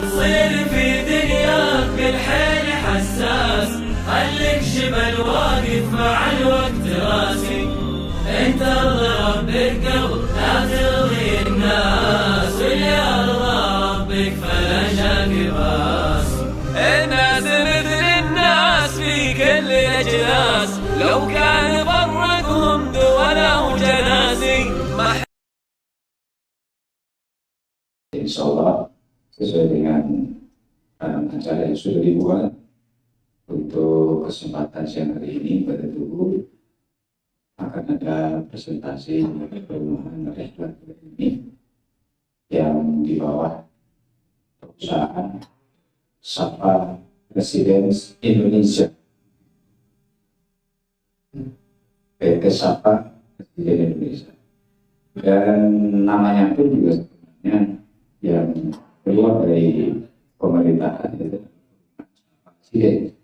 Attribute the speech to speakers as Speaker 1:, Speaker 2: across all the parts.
Speaker 1: تصير في دنياك بالحيل حساس، خليك جبل واقف مع الوقت راسي، انت ارضى ربك لا ترضي الناس، واللي ارضى ربك فلا شك باس. الناس مثل الناس في كل الاجناس، لو كان فرقهم دوله وجناسي.
Speaker 2: Insyaallah sesuai dengan acara yang sudah dibuat untuk kesempatan siang hari ini pada dulu akan ada presentasi perumahan Rehlat ini yang di bawah perusahaan Sapa Residence Indonesia, PT Sapa Residence Indonesia, dan namanya pun juga sebenarnya yang keluar dari pemerintahan itu presiden.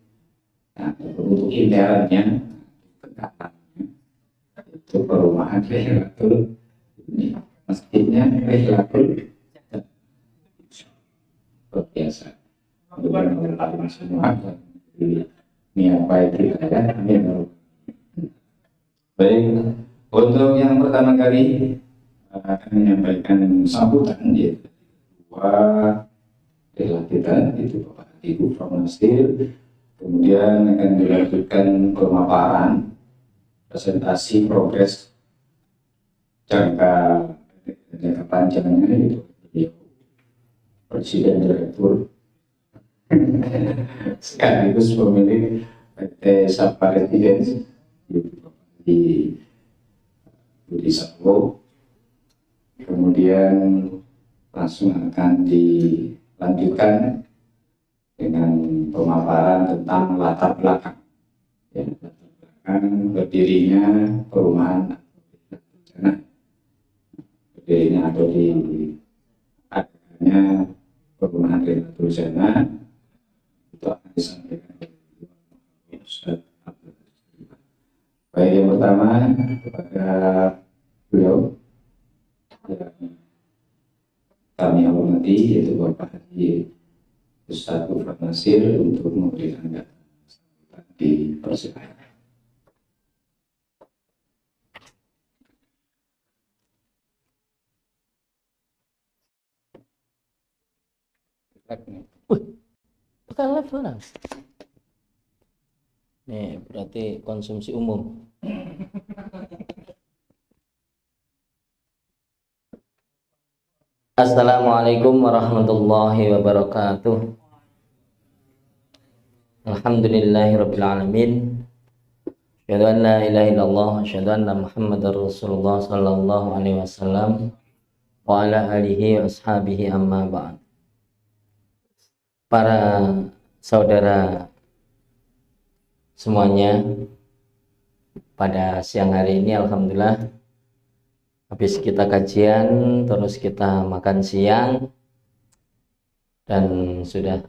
Speaker 2: Nah, untuk internetnya itu perumahan Rehlatul ini, masjidnya Rehlatul biasa. Mudah-mudahan semua niat baik kita ya. Amin. Baik, untuk yang pertama kali akan menyampaikan sambutan yaitu adalah kita itu Bapak Ibu Nasir, kemudian akan dilanjutkan pemaparan presentasi progres jangka panjangnya itu Presiden Direktur sekaligus pemilik PT Sapa Residence di Budi Satwo, kemudian langsung akan dilanjutkan dengan pemaparan tentang latar belakang, ya, latar belakang berdirinya perumahan berdirinya atau di adanya perumahan Rehlatul Jannah itu akan disampaikan oleh Ustaz Abdul. Baik, yang pertama kepada beliau yang kami hormati yaitu Bapak Haji Ustaz Gufron Nasir untuk memberikan data di persidangan.
Speaker 3: Bukan live orang. Nih berarti konsumsi umum. Assalamualaikum warahmatullahi wabarakatuh. Alhamdulillahirabbil alamin. Asyhadu an la ilaha illallah wa asyhadu anna Muhammadar Rasulullah sallallahu alaihi wasallam wa ala alihi wa ashabihi amma ba'd. Para saudara semuanya, pada siang hari ini alhamdulillah habis kita kajian, terus kita makan siang dan sudah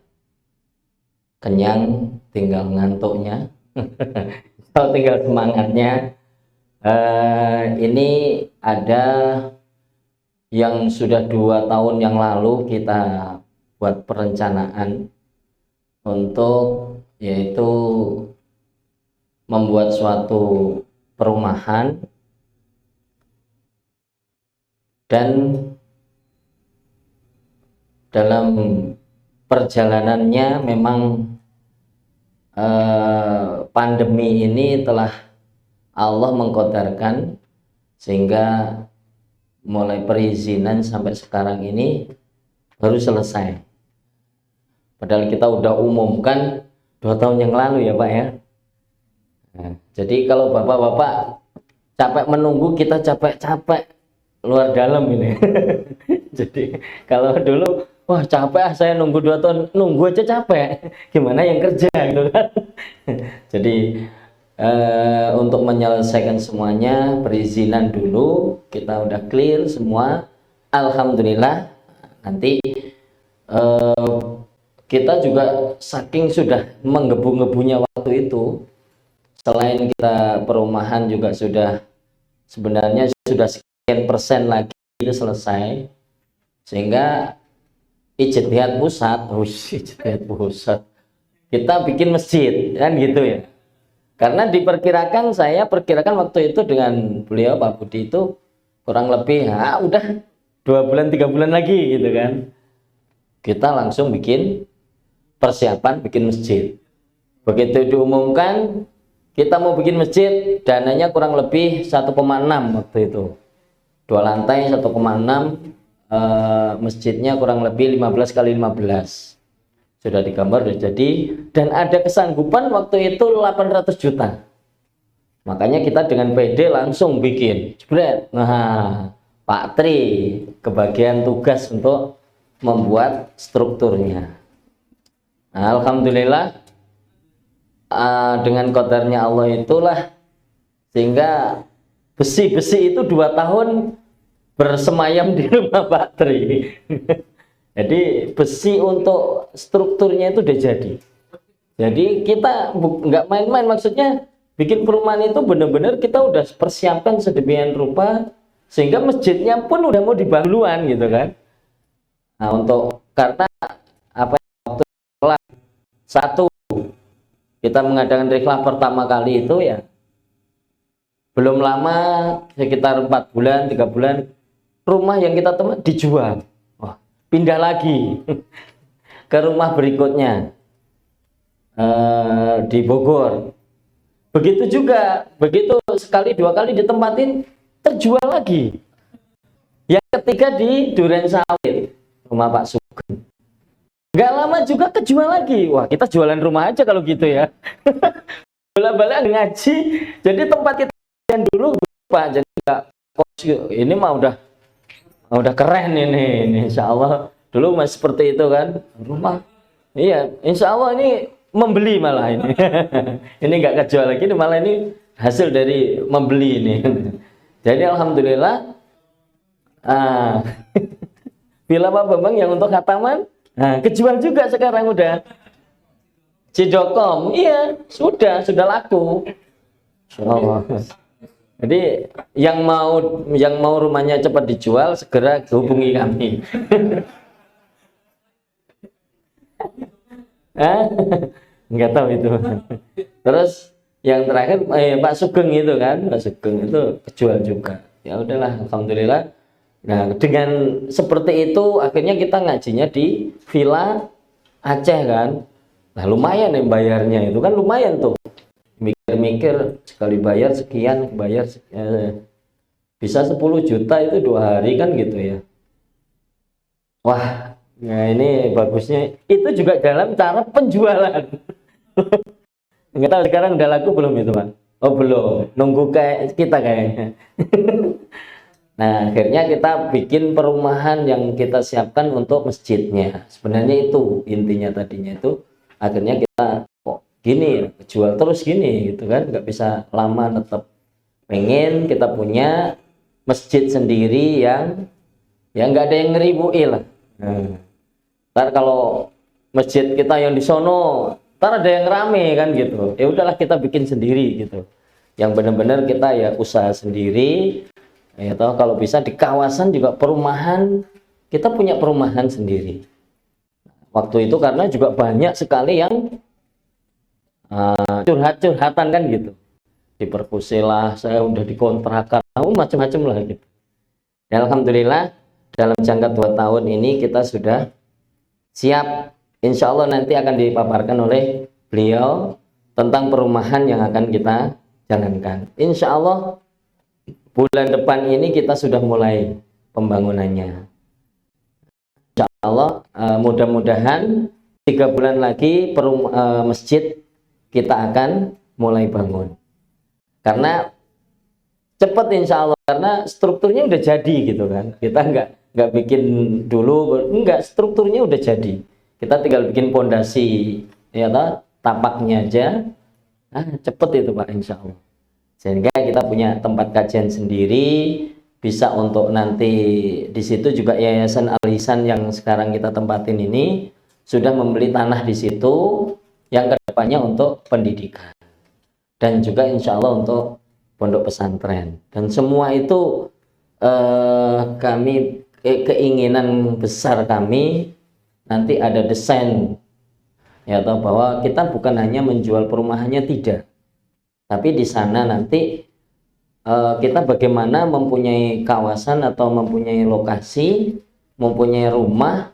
Speaker 3: kenyang, tinggal ngantuknya. Kalau tinggal semangatnya. Ini ada yang sudah 2 tahun yang lalu kita buat perencanaan untuk yaitu membuat suatu perumahan, dan dalam perjalanannya memang pandemi ini telah Allah mengqadarkan sehingga mulai perizinan sampai sekarang ini baru selesai. Padahal kita udah umumkan 2 tahun yang lalu ya Pak ya. Nah, jadi kalau bapak-bapak capek menunggu, kita capek-capek luar dalam ini. Jadi kalau dulu wah capek saya nunggu 2 tahun, nunggu aja capek, gimana yang kerja gitu kan. Jadi untuk menyelesaikan semuanya perizinan dulu kita udah clear semua, alhamdulillah. Nanti kita juga saking sudah menggebu-gebunya waktu itu, selain kita perumahan juga sudah sebenarnya sudah sekian persen lagi itu selesai, sehingga ijtihad pusat, ijtihad pusat, kita bikin masjid kan gitu ya. Karena saya perkirakan waktu itu dengan beliau Pak Budi itu kurang lebih udah 2 bulan 3 bulan lagi gitu kan. Kita langsung bikin persiapan bikin masjid. Begitu diumumkan kita mau bikin masjid, dananya kurang lebih 1,6 waktu itu. 2 lantai 1,6, masjidnya kurang lebih 15 kali 15. Sudah digambar, sudah jadi, dan ada kesanggupan waktu itu 800 juta. Makanya kita dengan PD langsung bikin. Jebret. Nah, Pak Tri kebagian tugas untuk membuat strukturnya. Nah, alhamdulillah dengan qadarnya Allah itulah sehingga besi-besi itu 2 tahun bersemayam di rumah Pak Tri. Jadi besi untuk strukturnya itu udah jadi. Jadi kita nggak main-main, maksudnya bikin perumahan itu benar-benar kita udah persiapkan sedemikian rupa sehingga masjidnya pun udah mau dibangun duluan gitu kan. Nah, untuk karena apa waktu satu kita mengadakan riklah pertama kali itu ya belum lama, sekitar 4 bulan 3 bulan rumah yang kita teman dijual. Wah, pindah lagi ke rumah berikutnya di Bogor. Begitu juga, begitu sekali 2 kali ditempatin terjual lagi. Yang ketiga di Duren Sawit, rumah Pak Sugeng. Gak lama juga kejual lagi. Wah, kita jualan rumah aja kalau gitu ya. Bola-balik ngaji. Jadi tempat kita yang dulu Pak, jadi ini mah udah keren ini insya Allah. Dulu masih seperti itu kan rumah. Iya, insya Allah ini membeli malah ini. Ini nggak kejual lagi, malah ini hasil dari membeli ini. Jadi alhamdulillah. Villa Pak Bambang yang untuk khataman, kejual juga sekarang udah. Cidokom, iya sudah laku. Insya Allah. Jadi yang mau rumahnya cepat dijual segera hubungi kami. Nggak tahu itu. Terus yang terakhir Pak Sugeng itu kan, Pak Sugeng itu kejual juga. Ya udahlah, alhamdulillah. Nah, dengan seperti itu akhirnya kita ngajinya di Villa Aceh kan. Nah, lumayan ya bayarnya itu kan lumayan tuh. Mikir-mikir sekali bayar sekian, bisa 10 juta itu 2 hari kan gitu ya. Wah, nah ini bagusnya itu juga dalam cara penjualan. Nggak tahu sekarang udah laku belum itu Pak? Oh belum, nunggu kayak kita kayaknya. Nah akhirnya kita bikin perumahan yang kita siapkan untuk masjidnya. Sebenarnya itu intinya tadinya itu. Akhirnya kita kok gini jual terus gini gitu kan, nggak bisa lama, tetap pengen kita punya masjid sendiri yang nggak ada yang ngeribuin lah. Ntar kalau masjid kita yang di sono ntar ada yang rame kan gitu, ya udahlah kita bikin sendiri gitu, yang benar-benar kita ya usaha sendiri ya. Toh kalau bisa di kawasan juga perumahan, kita punya perumahan sendiri. Waktu itu karena juga banyak sekali yang curhat-curhatan kan gitu, diperkusi lah, saya udah dikontrakan, macam-macam lah gitu. Dan alhamdulillah dalam jangka 2 tahun ini kita sudah siap. Insya Allah nanti akan dipaparkan oleh beliau tentang perumahan yang akan kita jalankan. Insya Allah bulan depan ini kita sudah mulai pembangunannya. Insya Allah mudah-mudahan 3 bulan lagi masjid kita akan mulai bangun. Karena cepat insya Allah, karena strukturnya udah jadi gitu kan. Kita nggak bikin dulu, enggak, strukturnya udah jadi. Kita tinggal bikin pondasi ya tapaknya aja. Cepet itu Pak insya Allah. Sehingga kita punya tempat kajian sendiri, bisa untuk nanti di situ juga Yayasan Al-Ihsan yang sekarang kita tempatin ini sudah membeli tanah di situ yang kedepannya untuk pendidikan dan juga insya Allah untuk pondok pesantren. Dan semua itu kami keinginan besar kami nanti ada desain, ya, atau bahwa kita bukan hanya menjual perumahannya, tidak, tapi di sana nanti kita bagaimana mempunyai kawasan atau mempunyai lokasi, mempunyai rumah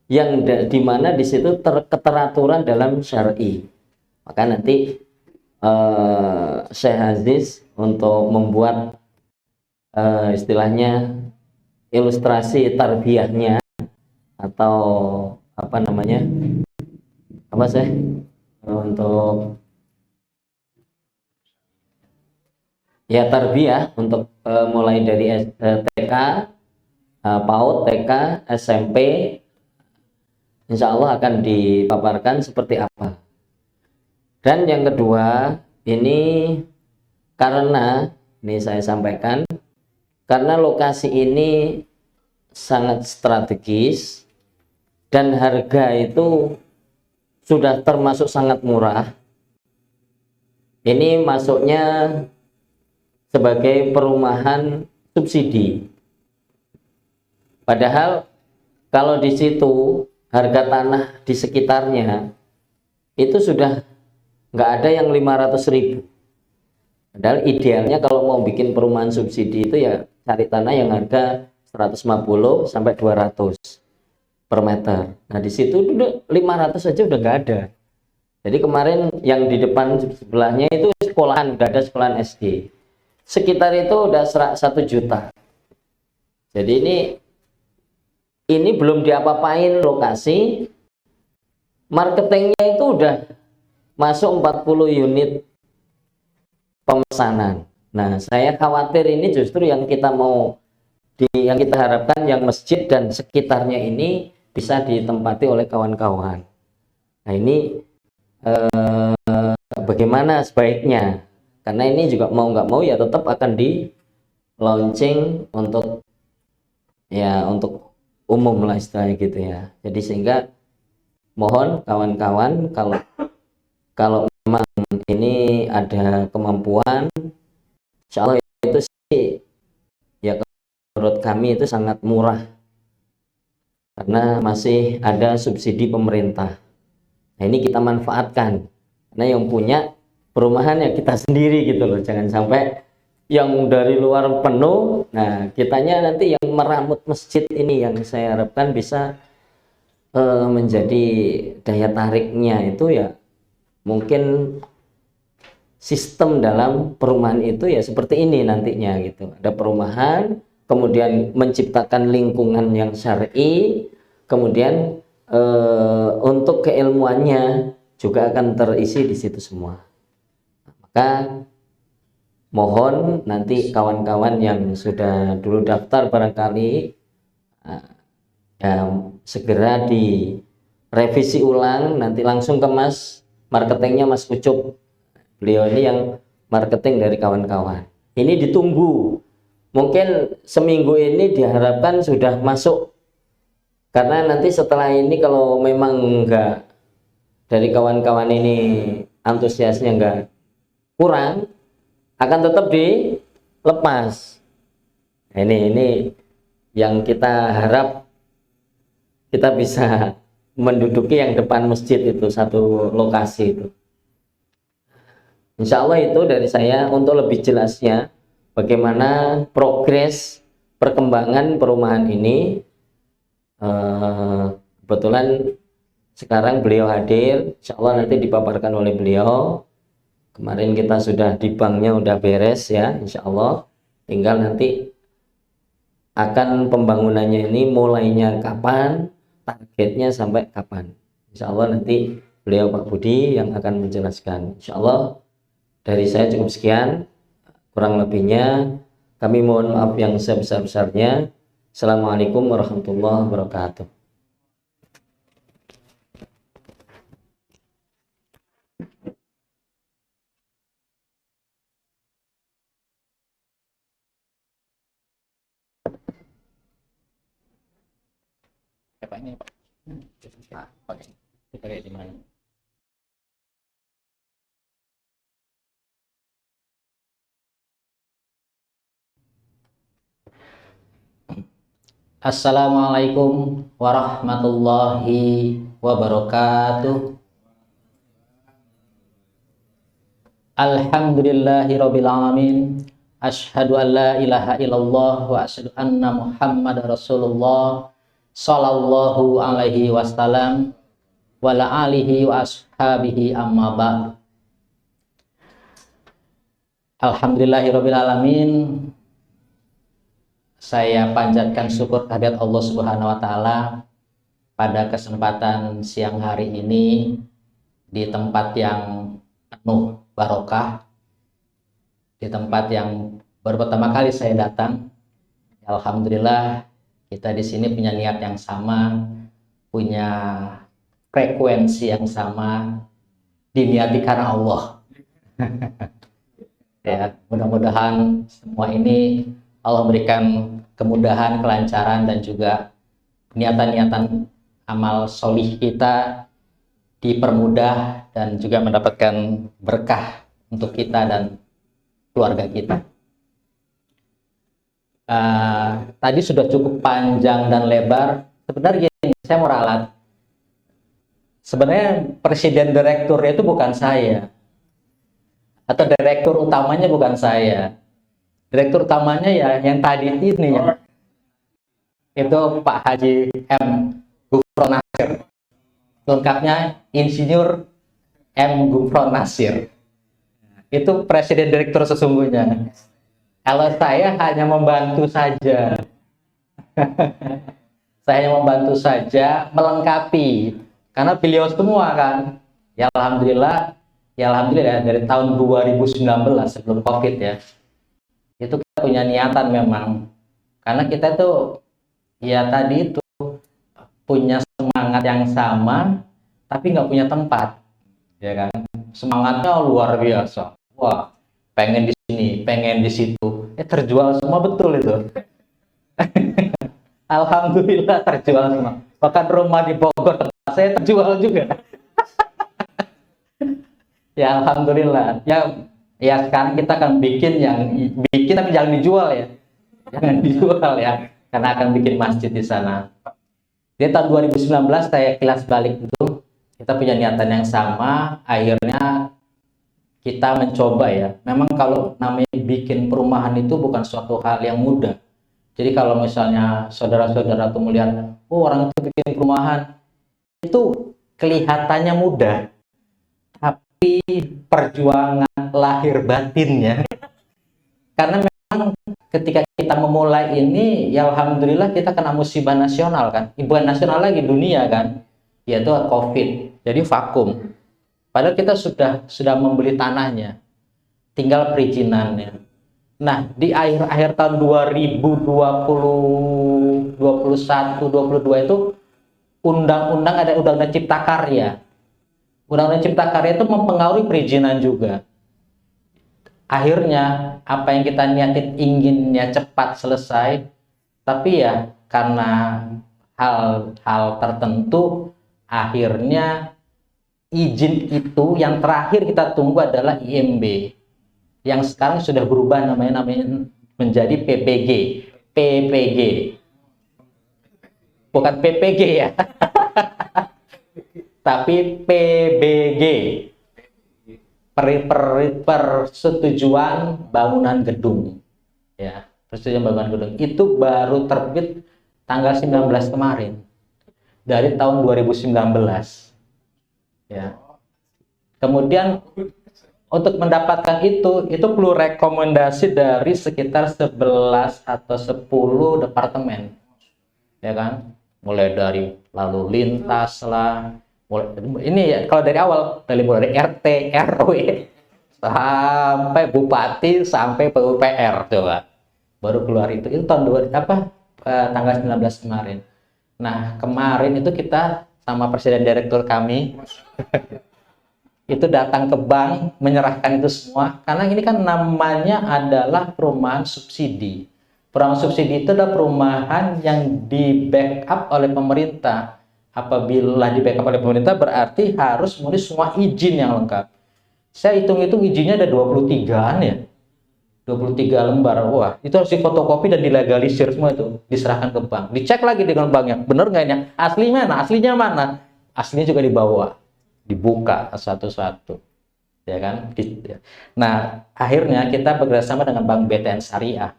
Speaker 3: yang di mana di situ keteraturan dalam syar'i. Maka nanti Syekh Aziz untuk membuat istilahnya ilustrasi tarbiyahnya, atau apa namanya, apa sih, untuk ya tarbiyah untuk mulai dari TK, PAUD, TK, SMP, insya Allah akan dipaparkan seperti apa. Dan yang kedua, ini karena ini saya sampaikan, karena lokasi ini sangat strategis dan harga itu sudah termasuk sangat murah. Ini masuknya sebagai perumahan subsidi. Padahal kalau di situ harga tanah di sekitarnya itu sudah nggak ada yang 500.000. Padahal idealnya kalau mau bikin perumahan subsidi itu ya cari tanah yang harga 150 sampai 200 per meter. Nah di situ 500 saja udah nggak ada. Jadi kemarin yang di depan sebelahnya itu sekolahan, udah ada sekolahan SD. Sekitar itu udah 1 juta. Jadi ini belum diapa-apain lokasi, marketingnya itu udah masuk 40 unit pemesanan. Nah, saya khawatir ini justru yang kita yang kita harapkan yang masjid dan sekitarnya ini bisa ditempati oleh kawan-kawan. Nah, ini bagaimana sebaiknya? Karena ini juga mau nggak mau ya tetap akan di launching untuk umum lah istilahnya gitu ya. Jadi sehingga mohon kawan-kawan kalau memang ini ada kemampuan, insya Allah itu sih ya menurut kami itu sangat murah karena masih ada subsidi pemerintah. Nah ini kita manfaatkan karena yang punya perumahan ya kita sendiri gitu loh, jangan sampai yang dari luar penuh. Nah kitanya nanti yang meramut masjid ini yang saya harapkan bisa menjadi daya tariknya itu ya mungkin sistem dalam perumahan itu ya seperti ini nantinya gitu. Ada perumahan, kemudian menciptakan lingkungan yang syar'i, kemudian untuk keilmuannya juga akan terisi di situ semua. Maka mohon nanti kawan-kawan yang sudah dulu daftar barangkali segera direvisi ulang, nanti langsung ke Mas marketingnya, Mas Ucup. Beliau ini yang marketing dari kawan-kawan. Ini ditunggu. Mungkin seminggu ini diharapkan sudah masuk. Karena nanti setelah ini kalau memang enggak dari kawan-kawan ini antusiasnya enggak kurang, akan tetap dilepas. Nah, ini yang kita harap kita bisa menduduki yang depan masjid itu, satu lokasi itu. Insya Allah itu dari saya. Untuk lebih jelasnya bagaimana progres perkembangan perumahan ini, kebetulan sekarang beliau hadir, insya Allah nanti dipaparkan oleh beliau. Kemarin kita sudah di banknya udah beres ya, insya Allah tinggal nanti akan pembangunannya ini mulainya kapan, targetnya sampai kapan. Insya Allah nanti beliau Pak Budi yang akan menjelaskan. Insya Allah dari saya cukup sekian, kurang lebihnya kami mohon maaf yang sebesar-besarnya. Assalamualaikum warahmatullahi wabarakatuh.
Speaker 2: Pak ini Pak. Pakai. Dipakai di mana?
Speaker 4: Assalamualaikum warahmatullahi wabarakatuh. Alhamdulillahirabbil alamin. Asyhadu an la ilaha illallah wa asyhadu anna Muhammadar Rasulullah sallallahu alaihi wasallam wa ala alihi wa ashabihi amma ba'd. Alhamdulillahirabbil alamin. Saya panjatkan syukur kehadirat Allah Subhanahu wa taala pada kesempatan siang hari ini di tempat yang penuh barokah, di tempat yang baru pertama kali saya datang. Alhamdulillah kita di sini punya niat yang sama, punya frekuensi yang sama, diniati karena Allah. Ya, mudah-mudahan semua ini Allah berikan kemudahan, kelancaran, dan juga niatan-niatan amal solih kita dipermudah dan juga mendapatkan berkah untuk kita dan keluarga kita. Tadi sudah cukup panjang dan lebar. Sebenarnya gini, saya mau ralat. Sebenarnya presiden direkturnya itu bukan saya, atau direktur utamanya bukan saya. Direktur utamanya ya yang tadi ini ya. Itu Pak Haji M. Gufron Nasir. Lengkapnya Insinyur M. Gufron Nasir. Itu presiden direktur sesungguhnya. Kalau saya hanya membantu saja. Saya hanya membantu saja, melengkapi. Karena beliau semua kan. Ya alhamdulillah dari tahun 2019 sebelum Covid ya. Itu kita punya niatan memang, karena kita tuh ya tadi itu punya semangat yang sama tapi nggak punya tempat, ya kan. Semangatnya luar biasa, wah pengen di sini, pengen di situ, terjual semua, betul itu. Alhamdulillah terjual semua, bahkan rumah di Bogor tempat saya terjual juga. Ya alhamdulillah ya sekarang kita akan bikin tapi jangan dijual ya. Jangan dijual ya, karena akan bikin masjid di sana. Di tahun 2019 saya kilas balik itu, kita punya niatan yang sama, akhirnya kita mencoba ya. Memang kalau namanya bikin perumahan itu bukan suatu hal yang mudah. Jadi kalau misalnya saudara-saudara tuh melihat, oh orang itu bikin perumahan, itu kelihatannya mudah. Tapi perjuangan lahir batinnya, karena memang ketika kita memulai ini ya alhamdulillah kita kena musibah nasional kan, bukan nasional lagi, dunia kan, yaitu Covid. Jadi vakum, padahal kita sudah membeli tanahnya, tinggal perizinannya. Nah di akhir tahun 2020, 21, 22 itu ada undang-undang Cipta Karya. Undang-undang Cipta Karya itu mempengaruhi perizinan juga. Akhirnya apa yang kita niatin inginnya cepat selesai, tapi ya karena hal-hal tertentu akhirnya izin itu yang terakhir kita tunggu adalah IMB, yang sekarang sudah berubah namanya menjadi PPG, bukan PPG ya. Tapi PBG, persetujuan bangunan gedung ya, persetujuan bangunan gedung itu baru terbit tanggal 19 kemarin dari tahun 2019 ya. Kemudian untuk mendapatkan itu perlu rekomendasi dari sekitar 11 atau 10 departemen ya kan, mulai dari lalu lintas lah. Ini ya, kalau dari awal mulai dari RT, RW sampai bupati sampai PUPR, coba baru keluar itu tahun tanggal 19 kemarin. Nah kemarin itu kita sama presiden direktur kami itu datang ke bank menyerahkan itu semua, karena ini kan namanya adalah perumahan subsidi. Perumahan subsidi itu adalah perumahan yang di backup oleh pemerintah. Apabila di backup oleh pemerintah berarti harus memenuhi semua izin yang lengkap. Saya hitung-hitung izinnya ada 23-an ya. 23 lembar. Wah, itu harus difotokopi dan dilegalisir semua itu, diserahkan ke bank. Dicek lagi dengan banknya, bener nggak ini? Asli mana? Aslinya mana? Aslinya juga dibawa, dibuka satu-satu, ya kan? Nah, akhirnya kita bekerjasama dengan Bank BTN Syariah.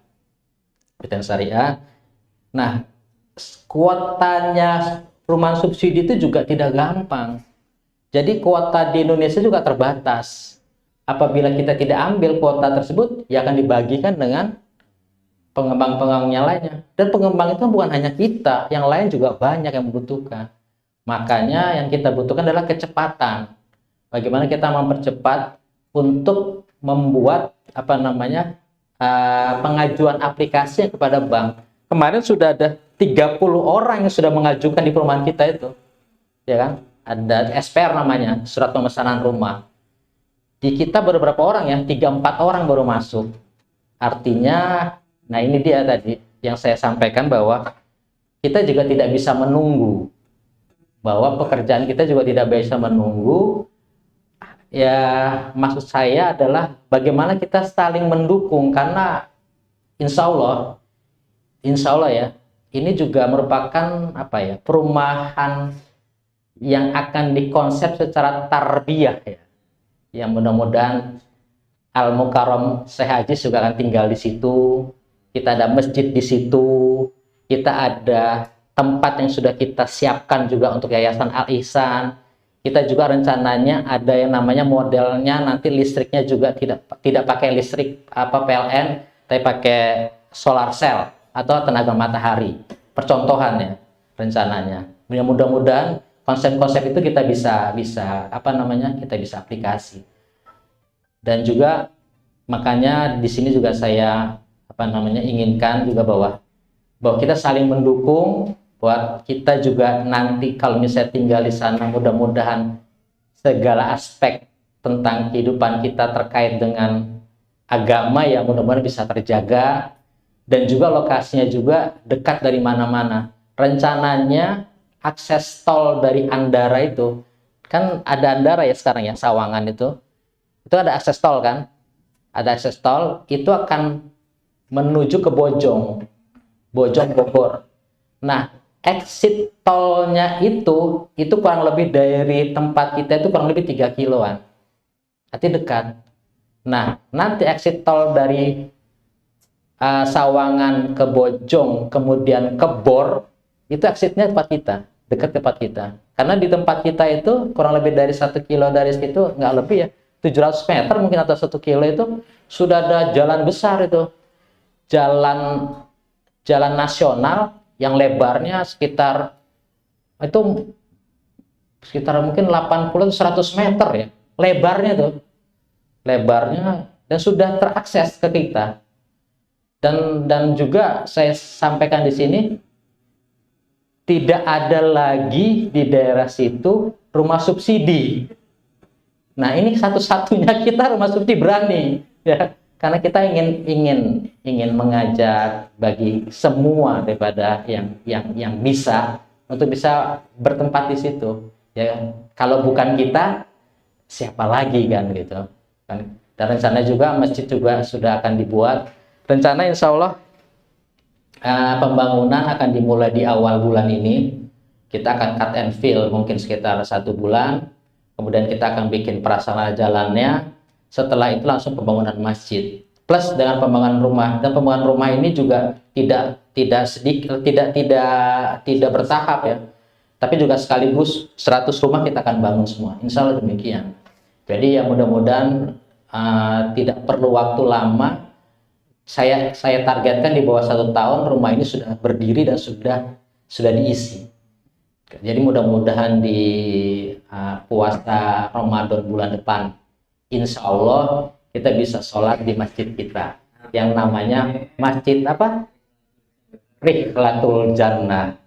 Speaker 4: BTN Syariah. Nah, kuotanya perumahan subsidi itu juga tidak gampang. Jadi kuota di Indonesia juga terbatas. Apabila kita tidak ambil kuota tersebut, ya akan dibagikan dengan pengembang-pengembangnya lainnya. Dan pengembang itu bukan hanya kita, yang lain juga banyak yang membutuhkan. Makanya yang kita butuhkan adalah kecepatan. Bagaimana kita mempercepat untuk membuat pengajuan aplikasi kepada bank. Kemarin sudah ada 30 orang yang sudah mengajukan di perumahan kita itu, ya kan? Ada SPR namanya, surat pemesanan rumah. Di kita beberapa orang ya, 3-4 orang baru masuk. Artinya, nah ini dia tadi yang saya sampaikan bahwa kita juga tidak bisa menunggu. Bahwa pekerjaan kita juga tidak bisa menunggu. Ya, maksud saya adalah bagaimana kita saling mendukung, karena insya Allah ya, ini juga merupakan perumahan yang akan dikonsep secara tarbiyah ya. Yang mudah-mudahan Al-Mukarram Syekh Haji juga akan tinggal di situ. Kita ada masjid di situ. Kita ada tempat yang sudah kita siapkan juga untuk Yayasan Al-Ihsan. Kita juga rencananya ada yang namanya modelnya nanti listriknya juga tidak pakai listrik PLN, tapi pakai solar cell atau tenaga matahari. Percontohannya rencananya. Mudah-mudahan konsep-konsep itu kita bisa aplikasi. Dan juga makanya di sini juga saya inginkan juga bahwa kita saling mendukung, buat kita juga nanti kalau misalnya tinggal di sana, mudah-mudahan segala aspek tentang kehidupan kita terkait dengan agama ya mudah-mudahan bisa terjaga, dan juga lokasinya juga dekat dari mana-mana. Rencananya akses tol dari Andara itu, kan ada Andara ya sekarang ya, Sawangan itu ada akses tol kan, ada akses tol, itu akan menuju ke Bojong Bogor. Nah, exit tolnya itu kurang lebih dari tempat kita itu kurang lebih 3 kiloan, arti dekat. Nah, nanti exit tol dari Sawangan ke Bojong kemudian ke Bor, itu exitnya dekat tempat kita. Karena di tempat kita itu kurang lebih dari 1 kilo dari situ, nggak lebih ya, 700 meter mungkin atau 1 kilo itu sudah ada jalan besar itu. Jalan nasional yang lebarnya sekitar mungkin 80-100 meter ya. Lebarnya dan sudah terakses ke kita. Dan juga saya sampaikan di sini, tidak ada lagi di daerah situ rumah subsidi. Nah, ini satu-satunya kita rumah subsidi berani ya, karena kita ingin mengajak bagi semua daripada yang bisa untuk bisa bertempat di situ ya. Kalau bukan kita, siapa lagi kan gitu kan. Dan rencana juga masjid juga sudah akan dibuat. Rencana insya Allah pembangunan akan dimulai di awal bulan ini. Kita akan cut and fill mungkin sekitar 1 bulan. Kemudian kita akan bikin prasarana jalannya. Setelah itu langsung pembangunan masjid. Plus dengan pembangunan rumah. Dan pembangunan rumah ini juga tidak bertahap ya. Tapi juga sekaligus 100 rumah kita akan bangun semua. Insya Allah demikian. Jadi ya mudah-mudahan tidak perlu waktu lama. Saya targetkan di bawah 1 tahun rumah ini sudah berdiri dan sudah diisi. Jadi mudah-mudahan di puasa Ramadan bulan depan, insya Allah kita bisa sholat di masjid kita yang namanya Masjid Rihlatul Jannah.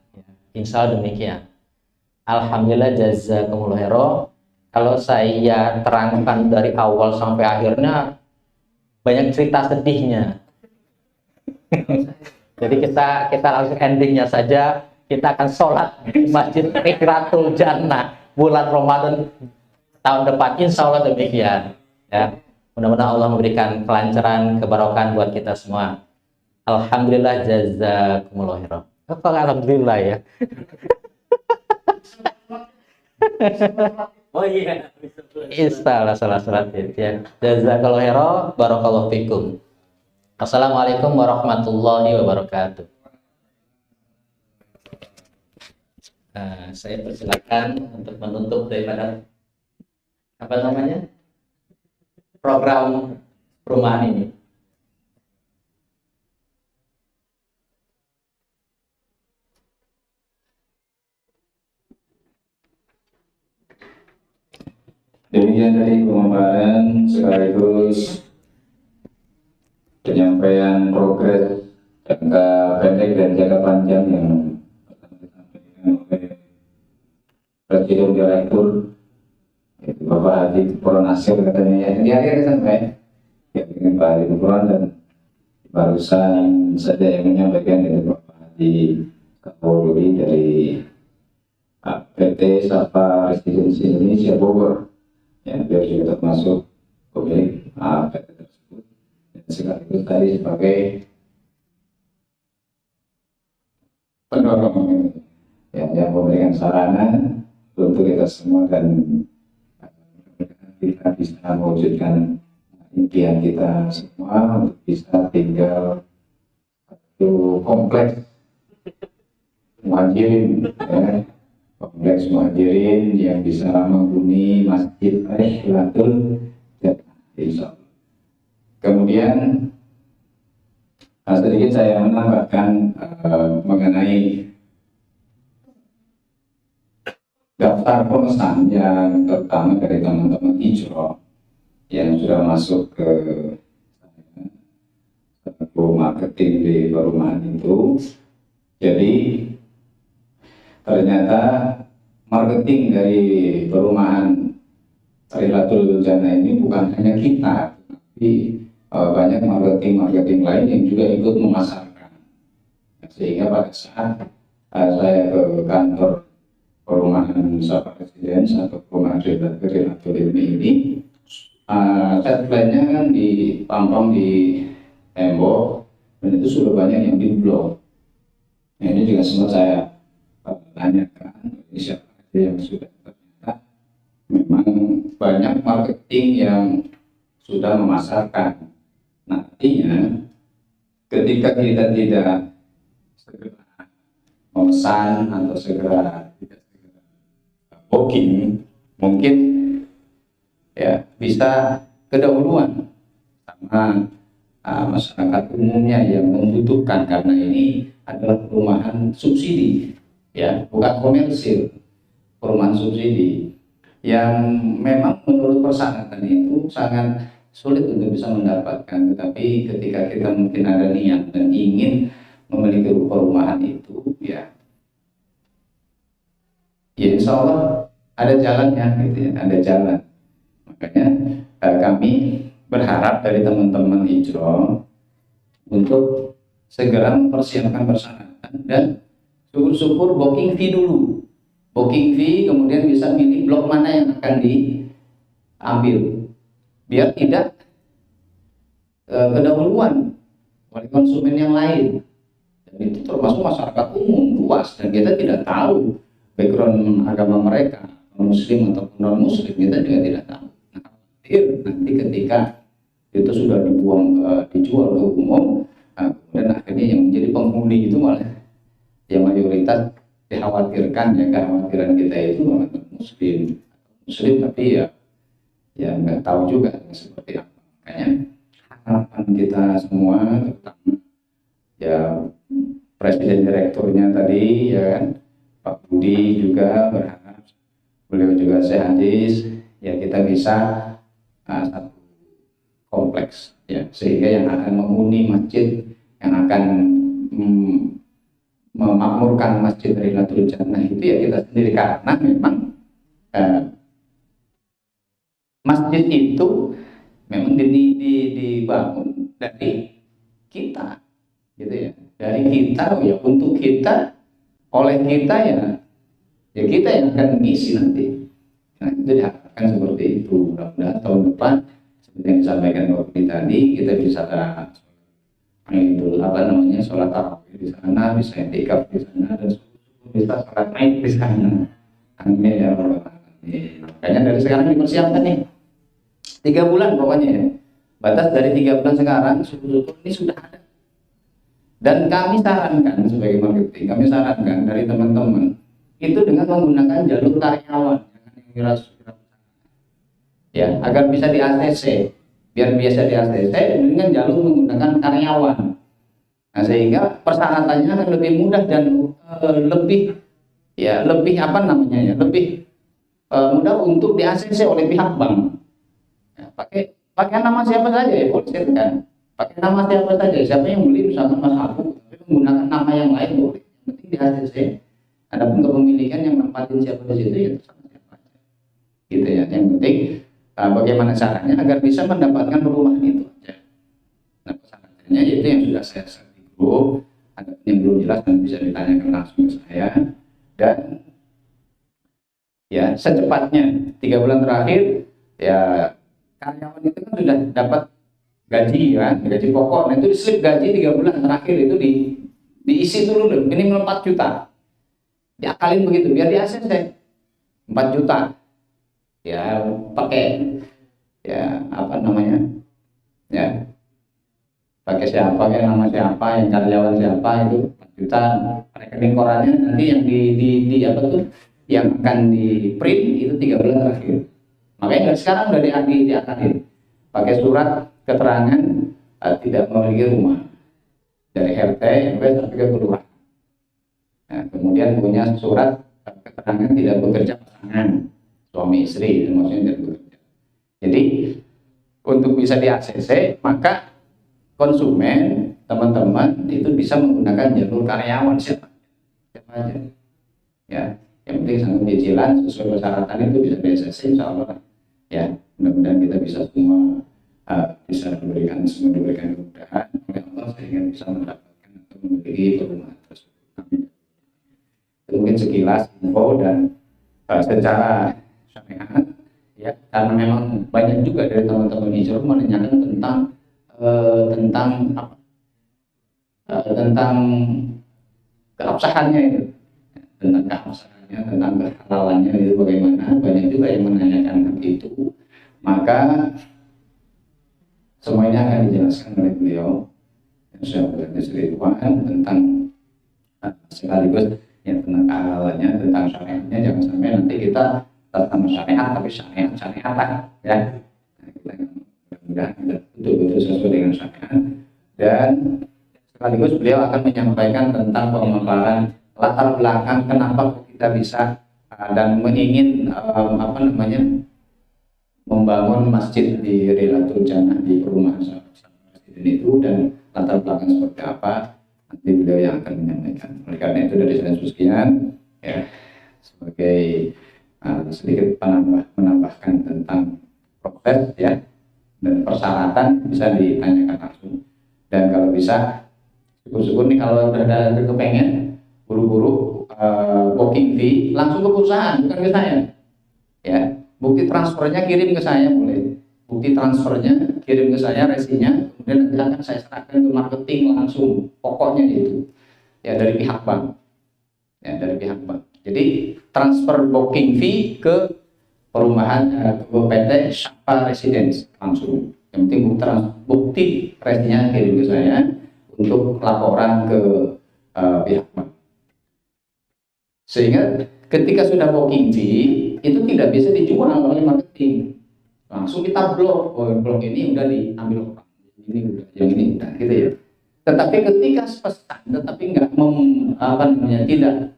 Speaker 4: Insya Allah demikian. Alhamdulillah, jazakumullah khairan. Kalau saya terangkan dari awal sampai akhirnya banyak cerita sedihnya. Jadi kita langsung endingnya saja. Kita akan sholat di Masjid Rihlatul Jannah bulan Ramadan tahun depan, insya Allah demikian ya. Mudah-mudahan Allah memberikan kelancaran, kebarokan buat kita semua. Alhamdulillah, jazakumullah khairan. Apa alhamdulillah ya?
Speaker 3: Oh iya.
Speaker 4: Istilah salah ya. Jazakallahu khairan, barakallahu fikum. Assalamualaikum warahmatullahi wabarakatuh. Saya persilakan untuk menutup daripada apa namanya program perumahan ini.
Speaker 2: Demikian tadi pemaparan sekaligus penyampaian progres jangka pendek dan jangka panjang yang disampaikan oleh Presiden Direktur yaitu Bapak Hadi Purwanasir katanya ya. Di akhir sampai ya dengan Pak Hadi Purwan dan barusan saja yang menyampaikan dari Bapak Hadi Kapolri dari PT Safa Residensi Indonesia Bogor. Ya, biar juga termasuk pemilik PT tersebut dan sekaligus tadi sebagai pendorong yang memberikan sarana untuk kita semua dan kita bisa mewujudkan impian kita semua untuk bisa tinggal satu kompleks muhajirin ya. Kompleks muhajirin yang bisa menghuni Masjid Rihlatul Jannah, insya Allah. Kemudian sedikit saya menambahkan mengenai daftar pemesan yang terutama dari teman-teman hijrah yang sudah masuk ke marketing di perumahan itu. Jadi ternyata marketing dari perumahan Rihlatul Jannah ini bukan hanya kita, tapi banyak marketing lain yang juga ikut memasarkan. Sehingga pada saat saya ke kantor perumahan Safa Residence atau perumahan Rihlatul ini, tagline-nya kan dipampang di tembok dan itu sudah banyak yang di blog. Nah, ini juga sempat saya tanyakan siapa yang sudah ternyata memang banyak marketing yang sudah memasarkan. Nah, artinya ketika kita tidak segera memesan atau segera booking, mungkin ya bisa kedahuluan sama masyarakat umumnya yang membutuhkan, karena ini adalah perumahan subsidi ya, bukan komersil, perumahan subsidi yang memang menurut persyaratan itu sangat sulit untuk bisa mendapatkan. Tetapi ketika kita mungkin ada niat dan ingin memiliki perumahan itu ya insya Allah ada jalannya gitu ya, ada jalan. Makanya kami berharap dari teman-teman hijrah untuk segera mempersiapkan persyaratan dan syukur-syukur booking fee dulu. Booking fee, kemudian bisa milih blok mana yang akan diambil. Biar tidak kedahuluan oleh konsumen yang lain. Dan itu termasuk masyarakat umum, luas. Dan kita tidak tahu background agama mereka, muslim ataupun non-muslim, kita juga tidak tahu. Nah, nanti ketika itu sudah dijual ke umum, kemudian akhirnya yang menjadi penghuni itu malah yang mayoritas dikhawatirkan, ya kekhawatiran kita itu malah muslim tapi ya nggak tahu juga seperti apa. Makanya harapan kita semua, terutama ya presiden direkturnya tadi ya kan Pak Budi juga berharap, beliau juga hadis ya kita bisa satu kompleks ya, sehingga yang akan menghuni masjid, yang akan memakmurkan Masjid Rihlatul Jannah itu ya kita sendiri, karena memang masjid itu memang dibangun dari kita gitu ya, dari kita ya, untuk kita, oleh kita ya kita yang akan mengisi nanti. Nah, itu diharapkan seperti itu. Mudah-mudahan tahun depan seperti yang disampaikan Bapak tadi, kita bisa sholat tarawih di sana, bisa i'tikaf di sana, dan bisa sholat naik di sana. Amin ya rabbal alamin. Makanya dari sekarang dipersiapkan nih 3 bulan pokoknya ya. Batas dari 3 bulan sekarang syukur ini sudah ada. Dan kami sarankan sebagai marketing, kami sarankan dari teman-teman itu dengan menggunakan jalur karyawan, ya, agar bisa di ACC. Biar biasa di ACC dengan jalur menggunakan karyawan. Nah, sehingga persyaratannya akan lebih mudah dan lebih mudah untuk di ACC oleh pihak bank. Ya, pakai nama siapa saja ya, boleh kan? Pakai nama siapa saja, siapa yang beli misalkan Mas Abu, tapi menggunakan nama yang lain boleh. Yang penting di ACC. Adapun kepemilikan yang nempatin siapa di situ ya terserah siapa aja. Gitu ya. Yang penting bagaimana caranya agar bisa mendapatkan perumahan itu aja. Nah, persyaratannya itu yang sudah saya share di grup. Ada yang belum jelas dan bisa ditanyakan langsung ke saya. Dan ya secepatnya 3 bulan terakhir ya karyawan itu kan sudah dapat gaji kan, gaji pokok. Nah, itu slip gaji 3 bulan terakhir itu diisi dulu minimal 4 juta. Diakalin begitu biar di ACC 4 juta. Ya pakai ya pakai siapa ya, nama siapa, yang karyawan siapa, itu 4 juta rekening korannya nanti yang yang akan di print itu 3 bulan terakhir. Makanya dari sekarang udah diakalin pakai surat keterangan tidak memiliki rumah dari RT sampai ke kelurahan. Nah, kemudian punya surat keterangan tidak bekerja pasangan suami istri, itu maksudnya tidak bekerja. Jadi untuk bisa di ACC maka konsumen teman-teman itu bisa menggunakan jalur karyawan siapa aja. Ya, yang penting sanggup cicilan sesuai persyaratan itu bisa di ACC, insya Allah. Ya, mudah-mudahan kita bisa semua diberikan kemudahan oleh Allah sehingga bisa mendapatkan atau memiliki perumahan tersebut. Amin. Mungkin sekilas info dan secara syariat ya, karena memang banyak juga dari teman-teman hijrah menanyakan tentang keabsahannya itu, tentang kehalalannya itu bagaimana. Banyak juga yang menanyakan hal itu, maka semuanya akan dijelaskan oleh beliau yang sudah berkali tentang sekaligus ya tentang kehalalannya, tentang syariatnya. Jangan sampai nanti kita tentang syariat tapi syariat ya. Kita mudah-mudahan betul-betul sesuai dengan syariat. Dan sekaligus beliau akan menyampaikan tentang pemaparan latar belakang kenapa kita bisa dan ingin membangun masjid di Rilatul Jannah di perumahan masjid itu, dan latar belakang seperti apa nanti beliau yang akan menyampaikan. Oleh karena itu dari saya sekian ya, sebagai sedikit menambahkan tentang proses ya dan persyaratan bisa ditanyakan langsung. Dan kalau bisa syukur-syukur nih kalau ada kepengen buru-buru booking fee langsung ke perusahaan, bukan ke saya ya. Bukti transfernya kirim ke saya boleh, bukti transfernya kirim ke saya resinya, kemudian nanti akan saya serahkan ke marketing langsung, pokoknya itu ya dari pihak bank ya, dari pihak bank. Jadi transfer booking fee ke perumahan ke PT Syafa Residence langsung. Yang penting bukti resinya kirim ke saya untuk laporan ke pihak bank. Sehingga ketika sudah booking fee itu tidak bisa dijual oleh marketing, langsung kita blok. Blok ini udah diambil orang, ini udah, yang ini udah gitu ya. Tetapi ketika pesan tetapi nggak tidak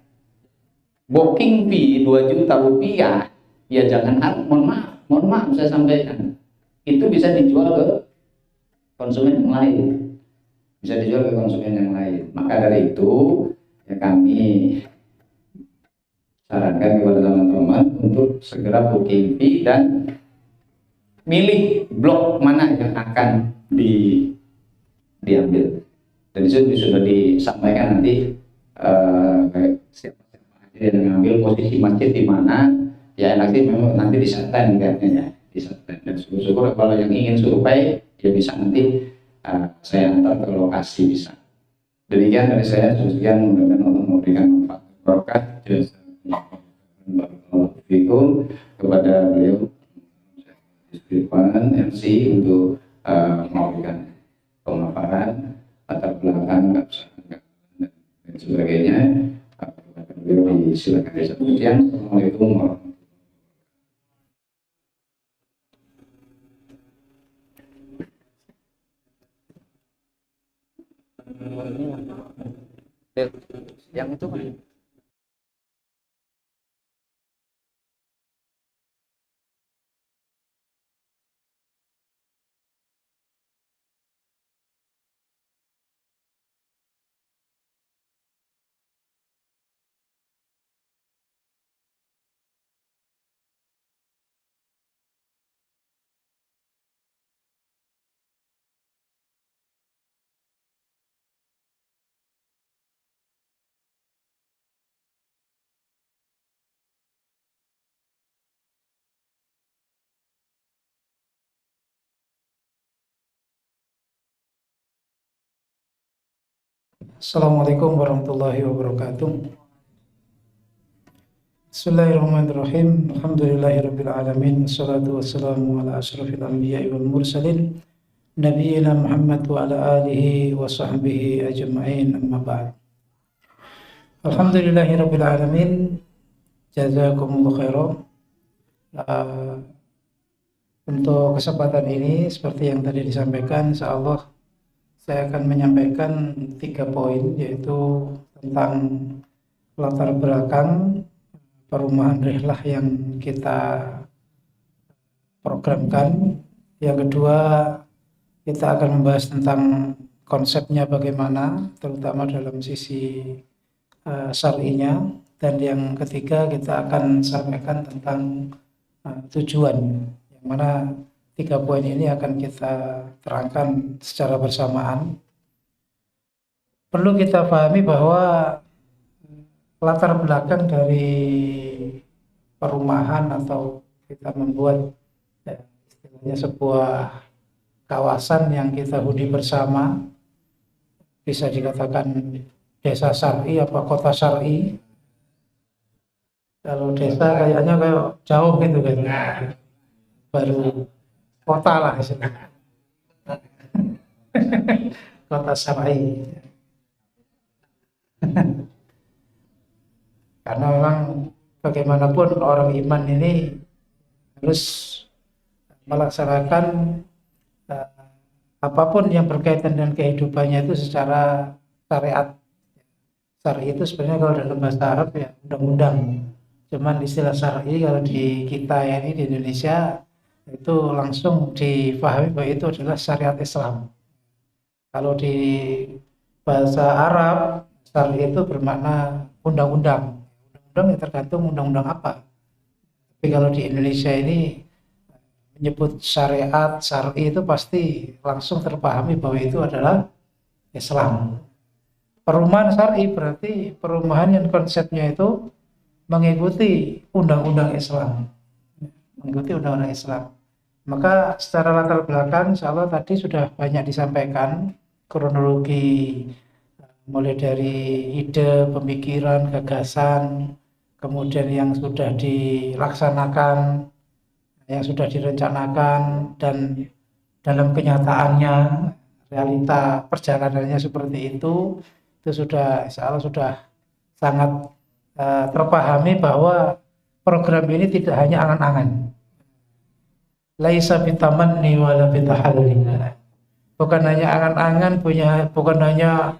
Speaker 2: booking fee 2 juta rupiah ya, jangan mohon maaf saya sampaikan, itu bisa dijual ke konsumen yang lain, bisa dijual ke konsumen yang lain. Maka dari itu ya kami sarankan kepada teman-teman untuk segera booking fee dan milih blok mana yang akan diambil. Dan itu sudah disampaikan nanti siapa aja yang mengambil posisi masjid di mana ya, enak sih memang nanti disetel kayaknya bisa. Dan syukur-syukur kalau yang ingin survei dia bisa nanti saya antar ke lokasi bisa. Demikian dari saya, sekian mudah-mudahan Allah memberikan manfaat berkah kepada beliau Irfan MC untuk memberikan pemaparan latar belakang keabsahan dan sebagainya. Beliau silakan dari sekian. Assalamualaikum warahmatullahi
Speaker 4: wabarakatuh. Yang itu kan
Speaker 5: Assalamualaikum warahmatullahi wabarakatuh. Bismillahirrahmanirrahim. Alhamdulillahirabbil alamin. Wassalatu wassalamu ala asyrafil anbiya'i wal mursalin nabiyina Muhammad wa ala alihi wa sahbihi ajma'in. Amma ba'd. Alhamdulillahirabbil alamin. Jazakumullahu khairan. Untuk kesempatan ini seperti yang tadi disampaikan, insyaallah saya akan menyampaikan 3 poin, yaitu tentang latar belakang perumahan Rihlah yang kita programkan. Yang kedua, kita akan membahas tentang konsepnya bagaimana, terutama dalam sisi syar'inya. Dan yang ketiga, kita akan sampaikan tentang tujuan, yang mana 3 poin ini akan kita terangkan secara bersamaan. Perlu kita pahami bahwa latar belakang dari perumahan atau kita membuat istilahnya sebuah kawasan yang kita huni bersama, bisa dikatakan desa syar'i apa kota syar'i. Kalau desa kayaknya kayak jauh gitu kan, baru kota lah istilahnya. Kota syar'i. Karena memang bagaimanapun orang iman ini harus melaksanakan apapun yang berkaitan dengan kehidupannya itu secara syariat. Syar'i itu sebenarnya kalau dalam bahasa Arab ya undang-undang. Cuman istilah syar'i kalau di kita ya ini di Indonesia itu langsung difahami bahwa itu adalah syariat Islam. Kalau di bahasa Arab, syar'i itu bermakna undang-undang. Undang-undang ya tergantung undang-undang apa. Tapi kalau di Indonesia ini menyebut syariat, syar'i itu pasti langsung terpahami bahwa itu adalah Islam. Perumahan syar'i berarti perumahan yang konsepnya itu mengikuti undang-undang Islam. Mengikuti undang-undang Islam. Maka secara latar belakang insyaallah tadi sudah banyak disampaikan kronologi mulai dari ide, pemikiran, gagasan, kemudian yang sudah dilaksanakan, yang sudah direncanakan, dan dalam kenyataannya realita perjalanannya seperti itu sudah insyaallah sudah sangat terpahami bahwa program ini tidak hanya angan-angan. Laisa bitamanni wala bitahalli. Bukan hanya angan-angan, bukan hanya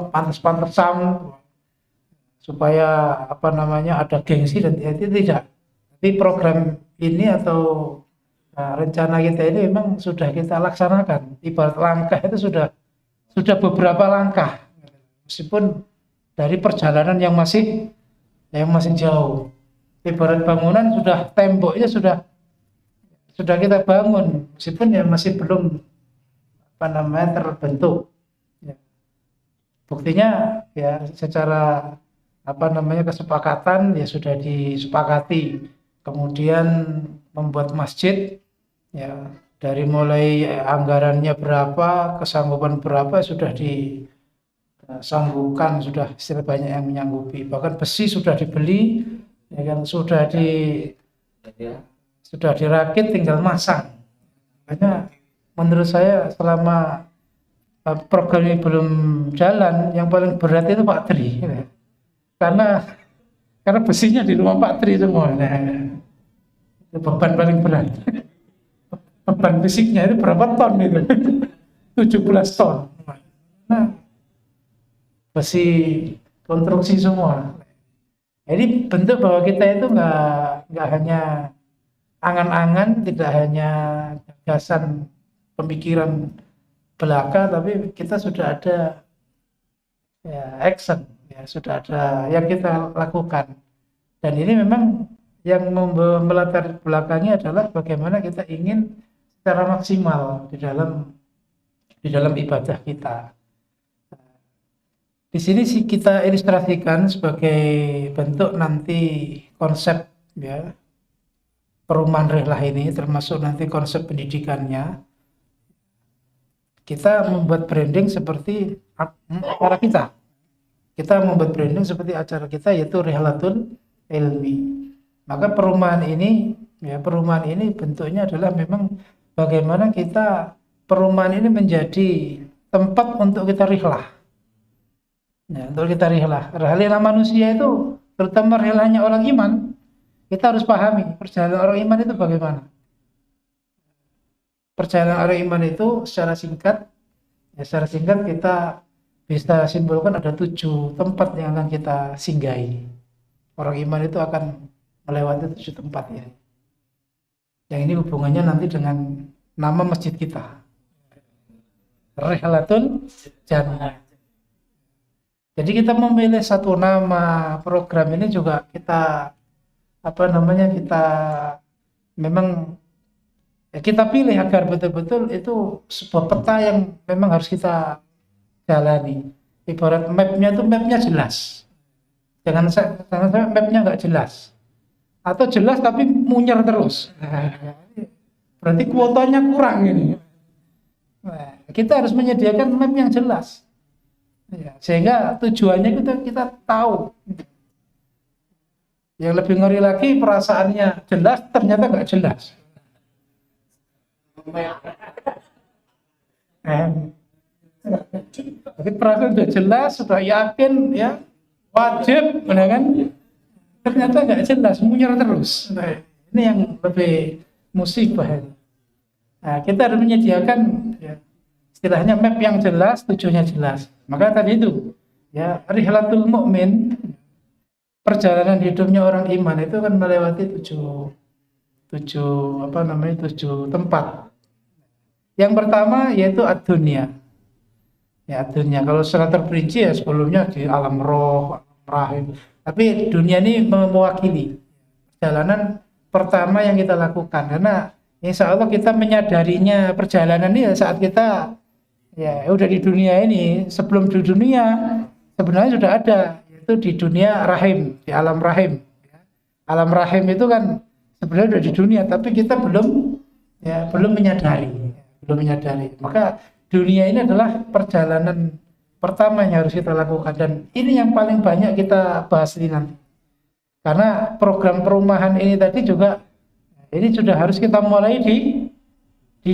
Speaker 5: pantas-pantasan supaya ada gengsi dan itu tidak. Tapi program ini atau rencana kita ini memang sudah kita laksanakan. Ibarat langkah itu sudah beberapa langkah. Meskipun dari perjalanan yang masih jauh. Ibarat bangunan sudah temboknya sudah kita bangun, meskipun ya masih belum terbentuk. Ya. Buktinya ya secara kesepakatan ya sudah disepakati kemudian membuat masjid, ya dari mulai anggarannya berapa, kesanggupan berapa sudah disanggupkan, sudah istilah banyak yang menyanggupi. Bahkan besi sudah dibeli, ya kan, sudah dirakit, tinggal masang. Makanya menurut saya selama program ini belum jalan, yang paling berat itu Pak Tri, ya. Karena besinya di rumah Pak Tri semua. Nah, itu beban paling berat. Beban fisiknya itu berapa ton itu? 17 ton. Nah, besi konstruksi semua. Jadi bentuk bahwa kita itu nggak hanya angan-angan, tidak hanya gagasan pemikiran belaka, tapi kita sudah ada ya action, ya sudah ada yang kita lakukan. Dan ini memang yang melatar belakangnya adalah bagaimana kita ingin secara maksimal di dalam ibadah kita. Di sini sih kita ilustrasikan sebagai bentuk nanti konsep, ya, perumahan rihlah ini, termasuk nanti konsep pendidikannya. Kita membuat branding seperti acara kita. Kita membuat branding seperti acara kita, yaitu Rihlatul Ilmi. Maka perumahan ini bentuknya adalah memang bagaimana perumahan ini menjadi tempat untuk kita rihlah. Ya, untuk kita rihlah. Rihlah manusia itu, terutama rihlahnya orang iman, kita harus pahami perjalanan orang iman itu bagaimana. Perjalanan orang iman itu secara singkat kita bisa simpulkan ada 7 tempat yang akan kita singgahi. Orang iman itu akan melewati 7 tempat ini. Yang ini hubungannya nanti dengan nama masjid kita, Rihlatul Jannah. Jadi kita memilih satu nama program ini juga kita kita pilih agar betul-betul itu sebuah peta yang memang harus kita jalani. Ibarat mapnya jelas. Jangan sampai mapnya nggak jelas. Atau jelas tapi munyer terus. Berarti kuotanya kurang ini. Nah, kita harus menyediakan map yang jelas. Ya, sehingga tujuannya kita tahu. Yang lebih ngeri lagi, perasaannya jelas ternyata nggak jelas. Tapi perasaan sudah jelas, sudah yakin, ya wajib, benar kan? Ternyata nggak jelas, munyer terus. Nah, ini yang lebih musibah. Nah, kita harus menyediakan, ya, istilahnya map yang jelas, tujuannya jelas. Maka tadi itu, ya, rihlatul mukmin, perjalanan hidupnya orang iman itu kan melewati 7 tempat. Yang pertama yaitu ad-dunya. Ya, dunia. Kalau secara terperinci ya sebelumnya di alam roh, alam rahim. Tapi dunia ini mewakili perjalanan pertama yang kita lakukan, karena insya Allah kita menyadarinya perjalanan ini saat kita udah di dunia ini. Sebelum di dunia sebenarnya sudah ada, yaitu di dunia rahim, di alam rahim. Alam rahim itu kan sebenarnya sudah di dunia, tapi kita belum menyadari. Maka dunia ini adalah perjalanan pertama yang harus kita lakukan, dan ini yang paling banyak kita bahas ini nanti. Karena program perumahan ini tadi juga ini sudah harus kita mulai di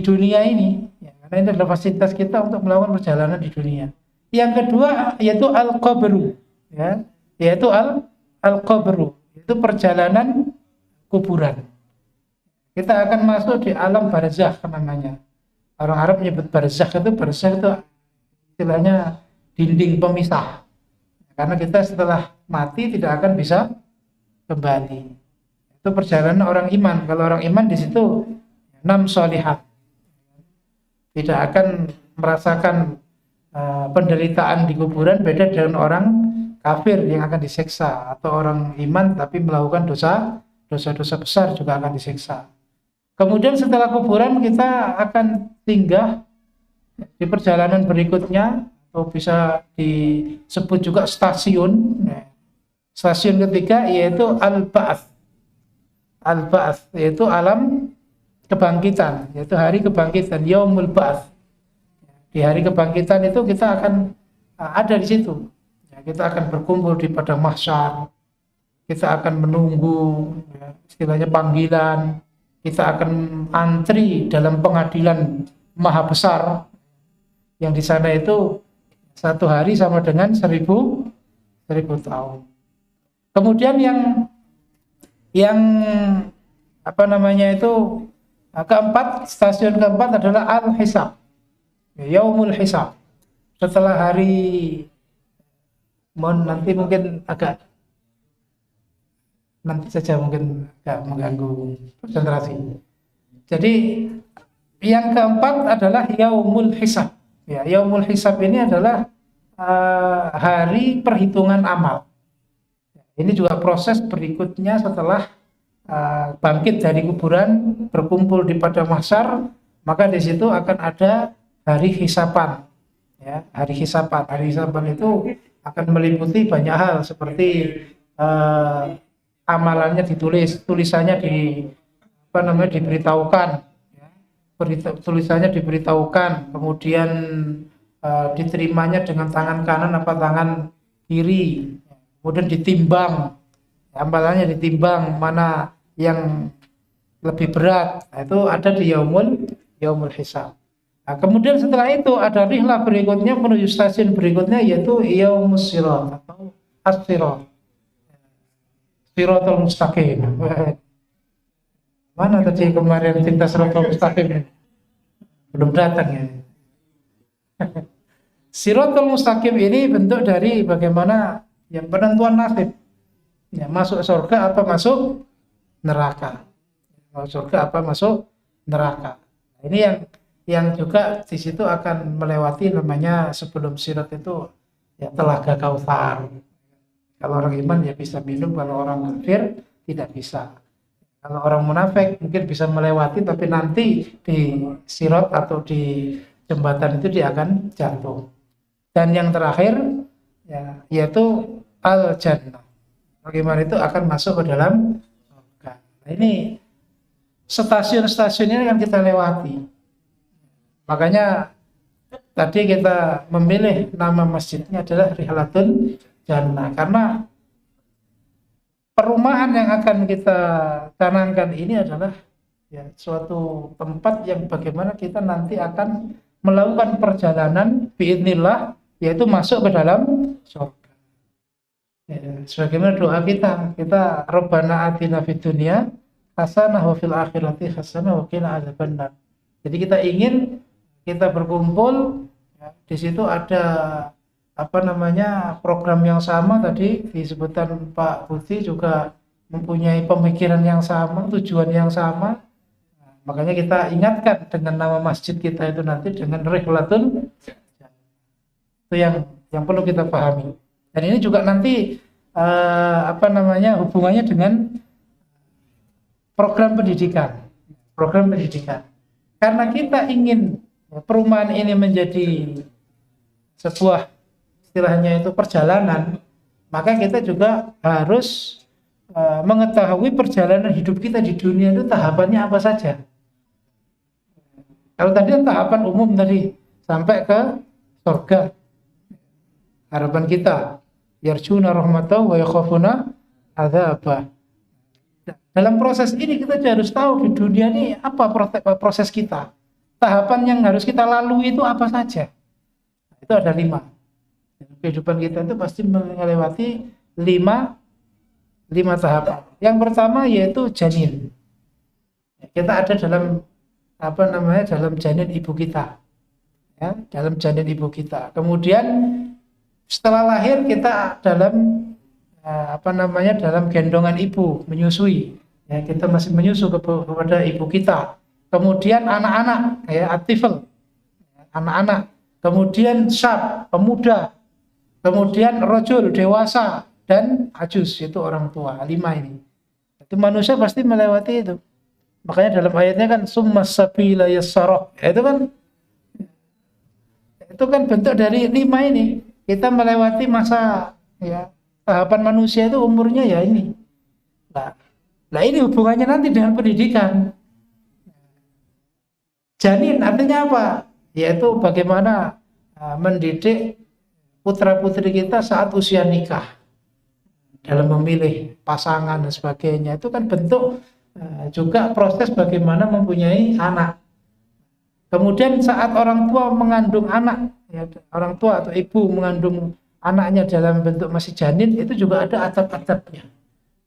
Speaker 5: dunia ini, ya, karena ini adalah fasilitas kita untuk melakukan perjalanan di dunia. Yang kedua yaitu al-qabru, ya, yaitu al-qabru, itu perjalanan kuburan. Kita akan masuk di alam barzakh namanya. Orang Arab menyebut barzakh itu istilahnya dinding pemisah. Karena kita setelah mati tidak akan bisa kembali. Itu perjalanan orang iman. Kalau orang iman di situ 6 sholihat. Tidak akan merasakan penderitaan di kuburan, beda dengan orang kafir yang akan disiksa, atau orang iman tapi melakukan dosa-dosa besar juga akan disiksa. Kemudian setelah kuburan kita akan singgah di perjalanan berikutnya, atau bisa disebut juga stasiun. Stasiun ketiga yaitu al-ba'ats. al-ba'ats, yaitu alam kebangkitan, yaitu hari kebangkitan, yaumul ba'ats. Di hari kebangkitan itu kita akan ada di situ. Ya, kita akan berkumpul di padang mahsyar. Kita akan menunggu ya, istilahnya panggilan. Kita akan antri dalam pengadilan maha besar. Yang di sana itu satu hari sama dengan 1000 tahun. Kemudian yang apa namanya itu keempat, stasiun keempat adalah al-hisab, yaumul hisab. Setelah hari, nanti mungkin agak nanti saja mungkin agak mengganggu konsentrasi. Jadi yang keempat adalah yaumul hisab. Ya, yaumul hisab ini adalah hari perhitungan amal. Ini juga proses berikutnya setelah bangkit dari kuburan, berkumpul di padang mahsyar, maka di situ akan ada hari hisapan. Ya, hari hisapan. Hari hisapan itu akan meliputi banyak hal seperti amalannya ditulis, tulisannya diberitahukan, ya, tulisannya diberitahukan, kemudian diterimanya dengan tangan kanan apa tangan kiri, kemudian ditimbang, amalannya ditimbang mana yang lebih berat. Nah, itu ada di yaumul hisab. Nah, kemudian setelah itu ada rihlah berikutnya menuju stasiun berikutnya, yaitu yaumus sirat atau as-sirat, siratal mustaqim. Mana tadi kemarin cinta siratal mustaqim? Belum datang ya. Siratal mustaqim ini bentuk dari bagaimana yang penentuan nasib. Ya, masuk surga apa masuk neraka. Masuk surga apa masuk neraka. Nah, ini yang juga di situ akan melewati namanya sebelum sirat itu ya telaga Kautsar. Kalau orang iman ya bisa minum, kalau orang kafir tidak bisa. Kalau orang munafik mungkin bisa melewati, tapi nanti di sirat atau di jembatan itu dia akan jatuh. Dan yang terakhir ya, yaitu al-jannah. Bagaimana itu akan masuk ke dalam surga. Nah, ini stasiun-stasiun ini akan kita lewati. Makanya tadi kita memilih nama masjidnya adalah Rihlatul Jannah, karena perumahan yang akan kita canangkan ini adalah ya suatu tempat yang bagaimana kita nanti akan melakukan perjalanan biidznillah, yaitu masuk ke dalam surga. Ya, sebagaimana doa kita Rabbana atina fid dunya hasanah wa fil akhirati hasanah wa qina adzabannar. Jadi kita ingin kita berkumpul ya, di situ ada program yang sama tadi disebutkan Pak Budi, juga mempunyai pemikiran yang sama, tujuan yang sama. Nah, makanya kita ingatkan dengan nama masjid kita itu nanti dengan Rihlatul Jannah. Itu yang perlu kita pahami. Dan ini juga nanti hubungannya dengan program pendidikan. Karena kita ingin perumahan ini menjadi sebuah istilahnya itu perjalanan, maka kita juga harus mengetahui perjalanan hidup kita di dunia itu tahapannya apa saja. Kalau tadi tahapan umum tadi sampai ke surga, harapan kita yarjuna rahmatahu wa yakhafuna adzabah. Dalam proses ini kita harus tahu di dunia ini apa proses kita. Tahapan yang harus kita lalui itu apa saja? Itu ada 5. Kehidupan kita itu pasti melewati 5 tahapan. Yang pertama yaitu janin. Kita ada dalam dalam janin ibu kita. Ya, dalam janin ibu kita. Kemudian setelah lahir kita dalam dalam gendongan ibu, menyusui. Ya, kita masih menyusu kepada ibu kita. Kemudian anak-anak, ya, atifel, anak-anak. Kemudian syab, pemuda. Kemudian rojul, dewasa, dan ajus, itu orang tua. 5 ini. Itu manusia pasti melewati itu. Makanya dalam ayatnya kan summas sabila yassarah. Itu kan bentuk dari 5 ini. Kita melewati masa ya tahapan manusia itu umurnya ya ini. Nah, Nah ini hubungannya nanti dengan pendidikan. Janin artinya apa? Yaitu bagaimana mendidik putra-putri kita saat usia nikah, dalam memilih pasangan dan sebagainya. Itu kan bentuk juga proses bagaimana mempunyai anak. Kemudian saat orang tua mengandung anak, ya, orang tua atau ibu mengandung anaknya dalam bentuk masih janin, itu juga ada adab-adabnya.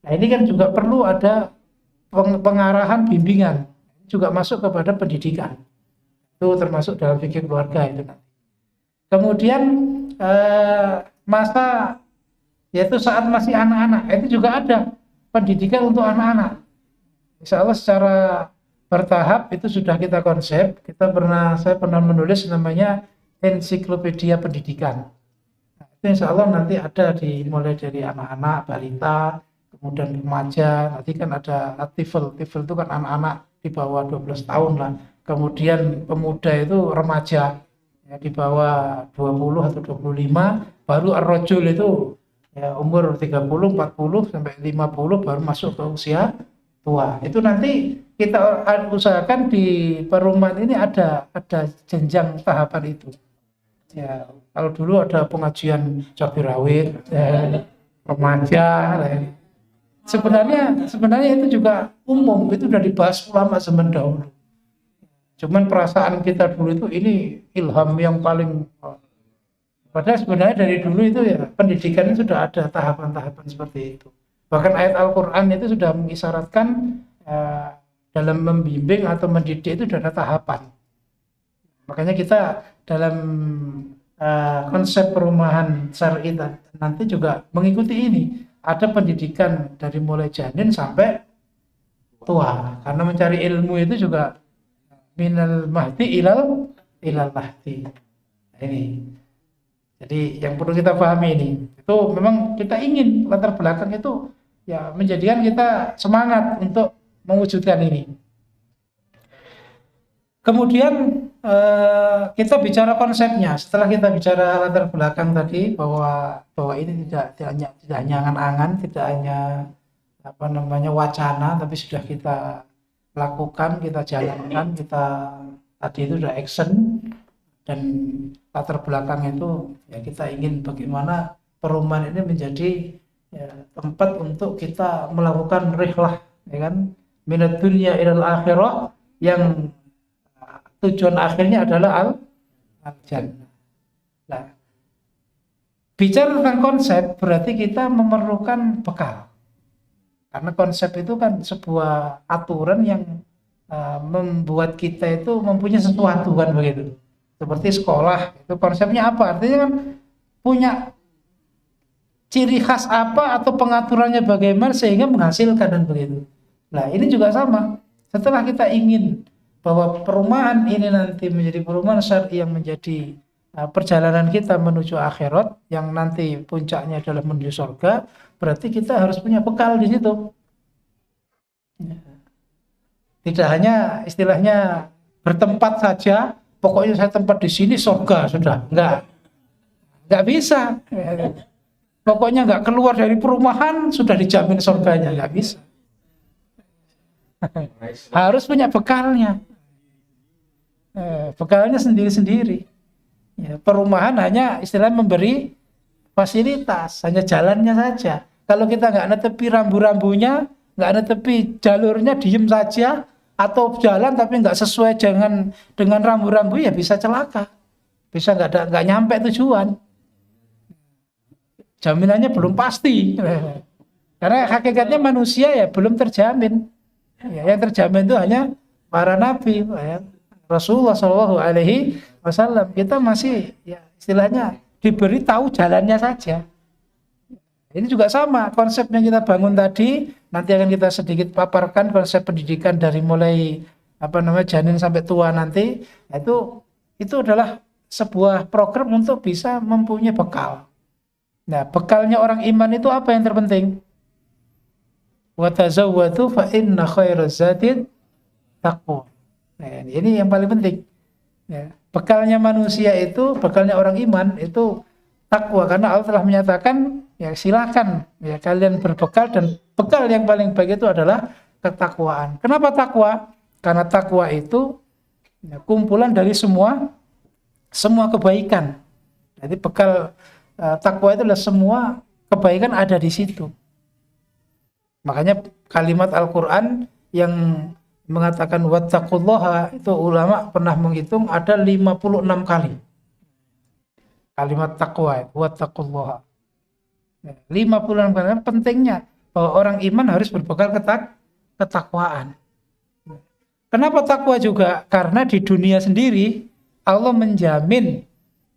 Speaker 5: Nah ini kan juga perlu ada pengarahan, bimbingan, juga masuk kepada pendidikan. Itu termasuk dalam fikih keluarga itu nanti. Kemudian masa yaitu saat masih anak-anak, itu juga ada pendidikan untuk anak-anak. Insya Allah secara bertahap itu sudah kita konsep. Saya pernah menulis namanya ensiklopedia pendidikan. Nah, itu insya Allah nanti ada mulai dari anak-anak, balita, kemudian remaja. Nanti kan ada tifl itu kan anak-anak di bawah 12 tahun lah. Kemudian pemuda itu remaja, ya, di bawah 20 atau 25. Baru ar-rajul itu ya, umur 30, 40 sampai 50 baru masuk ke usia tua. Itu nanti kita usahakan di perumahan ini ada jenjang tahapan itu. Ya, kalau dulu ada pengajian cabai rawit, ya, remaja. Ya. Sebenarnya itu juga umum, itu sudah dibahas ulama zaman dahulu. Cuman perasaan kita dulu itu ini ilham yang paling, padahal sebenarnya dari dulu itu ya pendidikan itu sudah ada tahapan-tahapan seperti itu. Bahkan ayat Al-Quran itu sudah mengisyaratkan dalam membimbing atau mendidik itu sudah ada tahapan. Makanya kita dalam konsep perumahan syar'i nanti juga mengikuti ini. Ada pendidikan dari mulai janin sampai tua. Karena mencari ilmu itu juga minal mahdi ilal mahdi. Ini. Jadi yang perlu kita pahami ini, itu memang kita ingin latar belakang itu ya menjadikan kita semangat untuk mewujudkan ini. Kemudian kita bicara konsepnya. Setelah kita bicara latar belakang tadi bahwa ini tidak hanya angan-angan, tidak hanya wacana, tapi sudah kita lakukan, kita jalankan, kita tadi itu sudah action. Dan latar belakang itu ya kita ingin bagaimana perumahan ini menjadi ya, tempat untuk kita melakukan rihlah, ya kan, minad dunya ilal akhirah, yang tujuan akhirnya adalah al-jannah. Nah, bicara tentang konsep berarti kita memerlukan bekal, karena konsep itu kan sebuah aturan yang membuat kita itu mempunyai sesuatu kan begitu. Seperti sekolah, itu konsepnya apa? Artinya kan punya ciri khas apa atau pengaturannya bagaimana sehingga menghasilkan dan begitu. Nah ini juga sama. Setelah kita ingin bahwa perumahan ini nanti menjadi perumahan syar'i yang menjadi perjalanan kita menuju akhirat, yang nanti puncaknya adalah menuju surga, berarti kita harus punya bekal di situ. Tidak hanya istilahnya bertempat saja. Pokoknya saya tempat di sini surga sudah, nggak bisa. Pokoknya nggak keluar dari perumahan sudah dijamin surganya, nggak bisa. Harus punya bekalnya, bekalnya sendiri-sendiri. Ya, perumahan hanya istilahnya memberi fasilitas, hanya jalannya saja. Kalau kita nggak netepi rambu-rambunya, nggak netepi jalurnya, diem saja. Atau jalan tapi nggak sesuai dengan rambu-rambu, ya bisa celaka, bisa nggak nyampe tujuan. Jaminannya belum pasti, karena hakikatnya manusia ya belum terjamin. Ya, yang terjamin itu hanya para nabi, ya. Rasulullah SAW. Kita masih ya istilahnya diberi tahu jalannya saja. Ini juga sama konsep yang kita bangun tadi. Nanti akan kita sedikit paparkan konsep pendidikan dari mulai janin sampai tua nanti. Itu adalah sebuah program untuk bisa mempunyai bekal. Nah, bekalnya orang iman itu apa yang terpenting? Wa tazawwadu fa inna khairaz zadi taqwa. Nah, ini yang paling penting. Ya, bekalnya manusia itu, bekalnya orang iman itu takwa, karena Allah telah menyatakan ya silakan ya kalian berbekal, dan bekal yang paling baik itu adalah ketakwaan. Kenapa takwa? Karena takwa itu ya, kumpulan dari semua kebaikan. Jadi bekal takwa itu adalah semua kebaikan ada di situ. Makanya kalimat Al-Qur'an yang mengatakan wattaqullaha itu ulama pernah menghitung ada 56 kali. Kalimat takwa, wattaqullaha. 56 kali. Pentingnya bahwa orang iman harus berbekal ketakwaan. Kenapa takwa juga? Karena di dunia sendiri Allah menjamin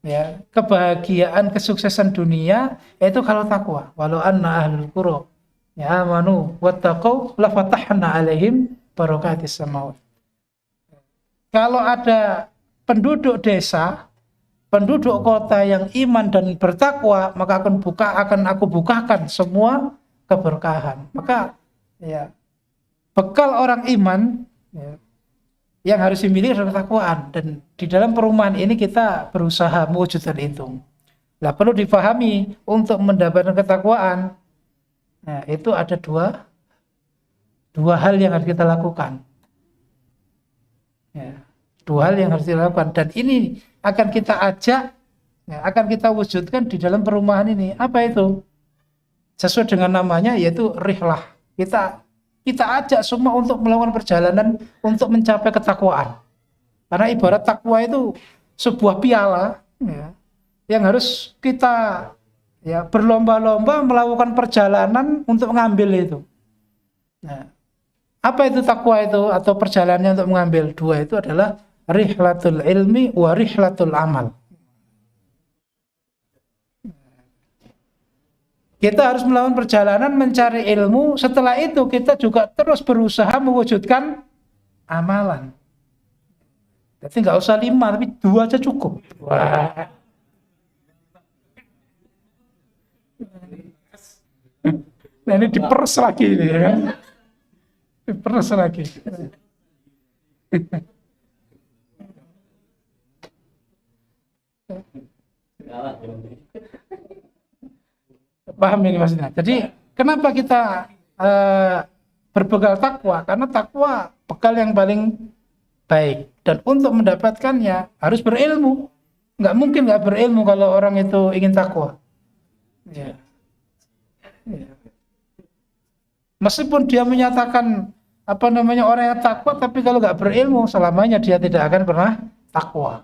Speaker 5: ya kebahagiaan, kesuksesan dunia yaitu kalau takwa. Walau anna ahlul qura ya amanu wattaqau la fatahna alaihim barakatis samawat. Kalau ada penduduk desa, penduduk kota yang iman dan bertakwa, maka akan aku bukakan semua keberkahan. Maka ya bekal orang iman ya, yang harus dimiliki adalah ketakwaan, dan di dalam perumahan ini kita berusaha mewujudkan itu. Nah, perlu dipahami untuk mendapatkan ketakwaan, nah, itu ada dua hal yang harus kita lakukan. Ya, dua hal yang harus dilakukan, dan ini akan kita ajak, ya, akan kita wujudkan di dalam perumahan ini. Apa itu? Sesuai dengan namanya, yaitu rihlah. Kita ajak semua untuk melakukan perjalanan untuk mencapai ketakwaan. Karena ibarat takwa itu sebuah piala ya, yang harus kita ya berlomba-lomba melakukan perjalanan untuk mengambil itu. Nah, apa itu takwa itu atau perjalanannya untuk mengambil? Dua itu adalah rihlatul ilmi wa rihlatul amal. Kita harus melakukan perjalanan mencari ilmu, setelah itu kita juga terus berusaha mewujudkan amalan. Jadi nggak usah 5, tapi 2 aja cukup. Wah. Nah, ini diperes lagi ini ya. Diperes lagi. Paham ini maksudnya. Jadi kenapa kita berbekal takwa? Karena takwa bekal yang paling baik, dan untuk mendapatkannya harus berilmu. Nggak mungkin nggak berilmu kalau orang itu ingin takwa. Ya. Ya. Meskipun dia menyatakan orang yang takwa, tapi kalau nggak berilmu selamanya dia tidak akan pernah takwa.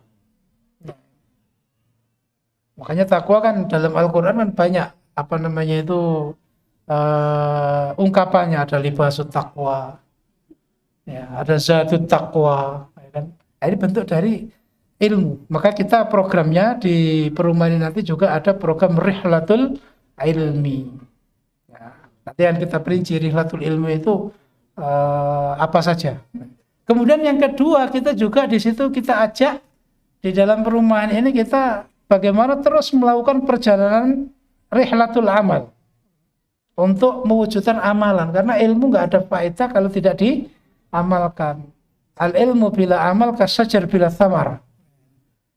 Speaker 5: Makanya takwa kan dalam Al-Quran kan banyak ungkapannya, ada libasut takwa, ya, ada zatut takwa, ya kan? Ini bentuk dari ilmu. Maka kita programnya di perumahan ini nanti juga ada program rihlatul ilmi. Ya, nanti yang kita perinci rihlatul ilmi itu apa saja. Kemudian yang kedua, kita juga di situ kita ajak di dalam perumahan ini kita bagaimana terus melakukan perjalanan rihlatul amal untuk mewujudkan amalan, karena ilmu nggak ada faedah kalau tidak diamalkan. Al ilmu bila amal kasajar bila thamar.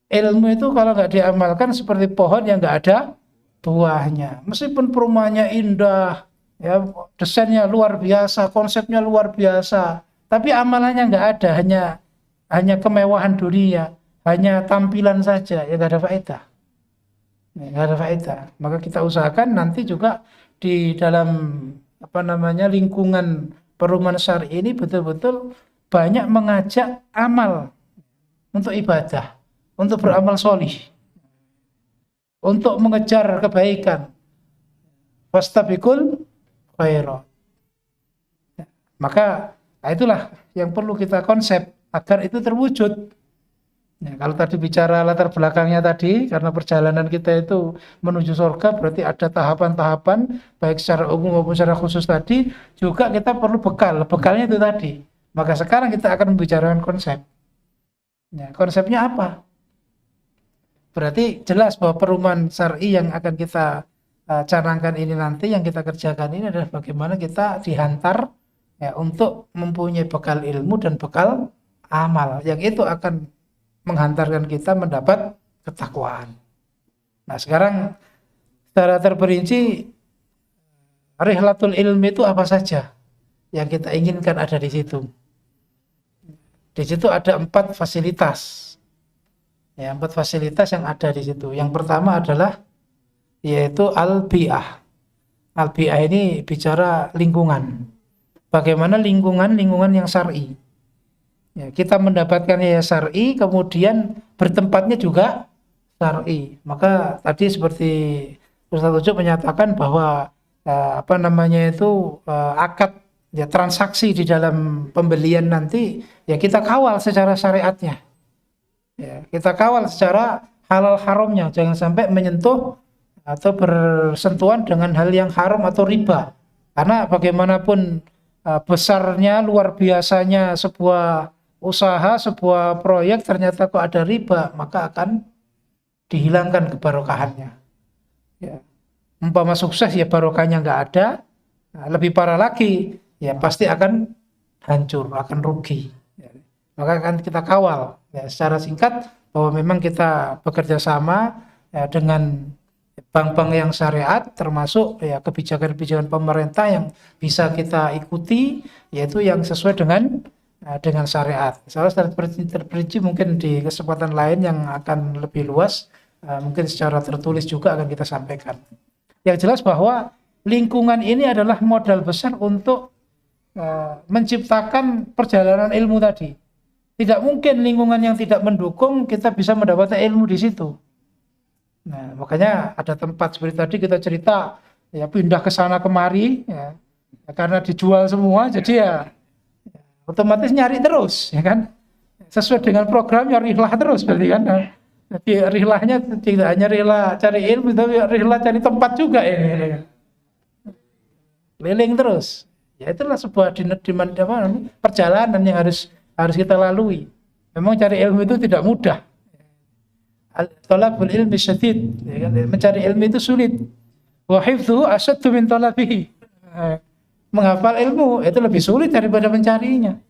Speaker 5: Ilmu itu kalau nggak diamalkan seperti pohon yang nggak ada buahnya. Meskipun perumahannya indah, ya, desainnya luar biasa, konsepnya luar biasa, tapi amalannya nggak ada, hanya kemewahan dunia, hanya tampilan saja, ya nggak ada faedah. Nggak ada faedah. Maka kita usahakan nanti juga di dalam lingkungan perumahan syar'i ini betul-betul banyak mengajak amal untuk ibadah, untuk beramal sholih, untuk mengejar kebaikan. Fastabiqul khairat. Maka itulah yang perlu kita konsep agar itu terwujud. Nah, kalau tadi bicara latar belakangnya tadi, karena perjalanan kita itu menuju surga berarti ada tahapan-tahapan baik secara umum maupun secara khusus tadi, juga kita perlu bekal. Bekalnya itu tadi. Maka sekarang kita akan membicarakan konsep. Nah, konsepnya apa? Berarti jelas bahwa perumahan syar'i yang akan kita canangkan ini nanti, yang kita kerjakan ini adalah bagaimana kita dihantar ya, untuk mempunyai bekal ilmu dan bekal amal, yang itu akan menghantarkan kita mendapat ketakwaan. Nah, sekarang secara terperinci rihlatul ilmi itu apa saja yang kita inginkan ada di situ. Di situ ada 4 fasilitas. Ya, 4 fasilitas yang ada di situ. Yang pertama adalah yaitu al-bi'ah. Al-bi'ah ini bicara lingkungan. Bagaimana lingkungan yang syar'i. Ya, kita mendapatkan ya syar'i, kemudian bertempatnya juga syar'i. Maka tadi seperti Ustaz Ucup menyatakan bahwa akad ya transaksi di dalam pembelian nanti ya kita kawal secara syariatnya. Ya, kita kawal secara halal haramnya, jangan sampai menyentuh atau bersentuhan dengan hal yang haram atau riba. Karena bagaimanapun besarnya, luar biasanya sebuah usaha, sebuah proyek ternyata kok ada riba, maka akan dihilangkan kebarokahannya. Ya. Umpama sukses ya barokahnya nggak ada, lebih parah lagi ya pasti akan hancur, akan rugi. Ya. Maka akan kita kawal. Ya, secara singkat bahwa memang kita bekerja sama ya, dengan bank-bank yang syariat, termasuk ya kebijakan-kebijakan pemerintah yang bisa kita ikuti, yaitu yang sesuai dengan syariat. Misalnya secara terperinci mungkin di kesempatan lain yang akan lebih luas, mungkin secara tertulis juga akan kita sampaikan. Yang jelas bahwa lingkungan ini adalah modal besar untuk menciptakan perjalanan ilmu tadi. Tidak mungkin lingkungan yang tidak mendukung kita bisa mendapatkan ilmu di situ. Nah, makanya ada tempat seperti tadi kita cerita ya pindah ke sana kemari ya, karena dijual semua jadi ya otomatis nyari terus ya kan. Sesuai dengan programnya rihlah terus berarti kan. Jadi rihlahnya tidak hanya rihlah cari ilmu tapi rihlah cari tempat juga ini. Keliling terus. Ya itulah sebuah perjalanan yang harus kita lalui. Memang cari ilmu itu tidak mudah. Talabul ilmi syadid, ya kan? Mencari ilmu itu sulit. Wa hifdzuhu asyaddu min talabihi. Menghafal ilmu itu lebih sulit daripada mencarinya.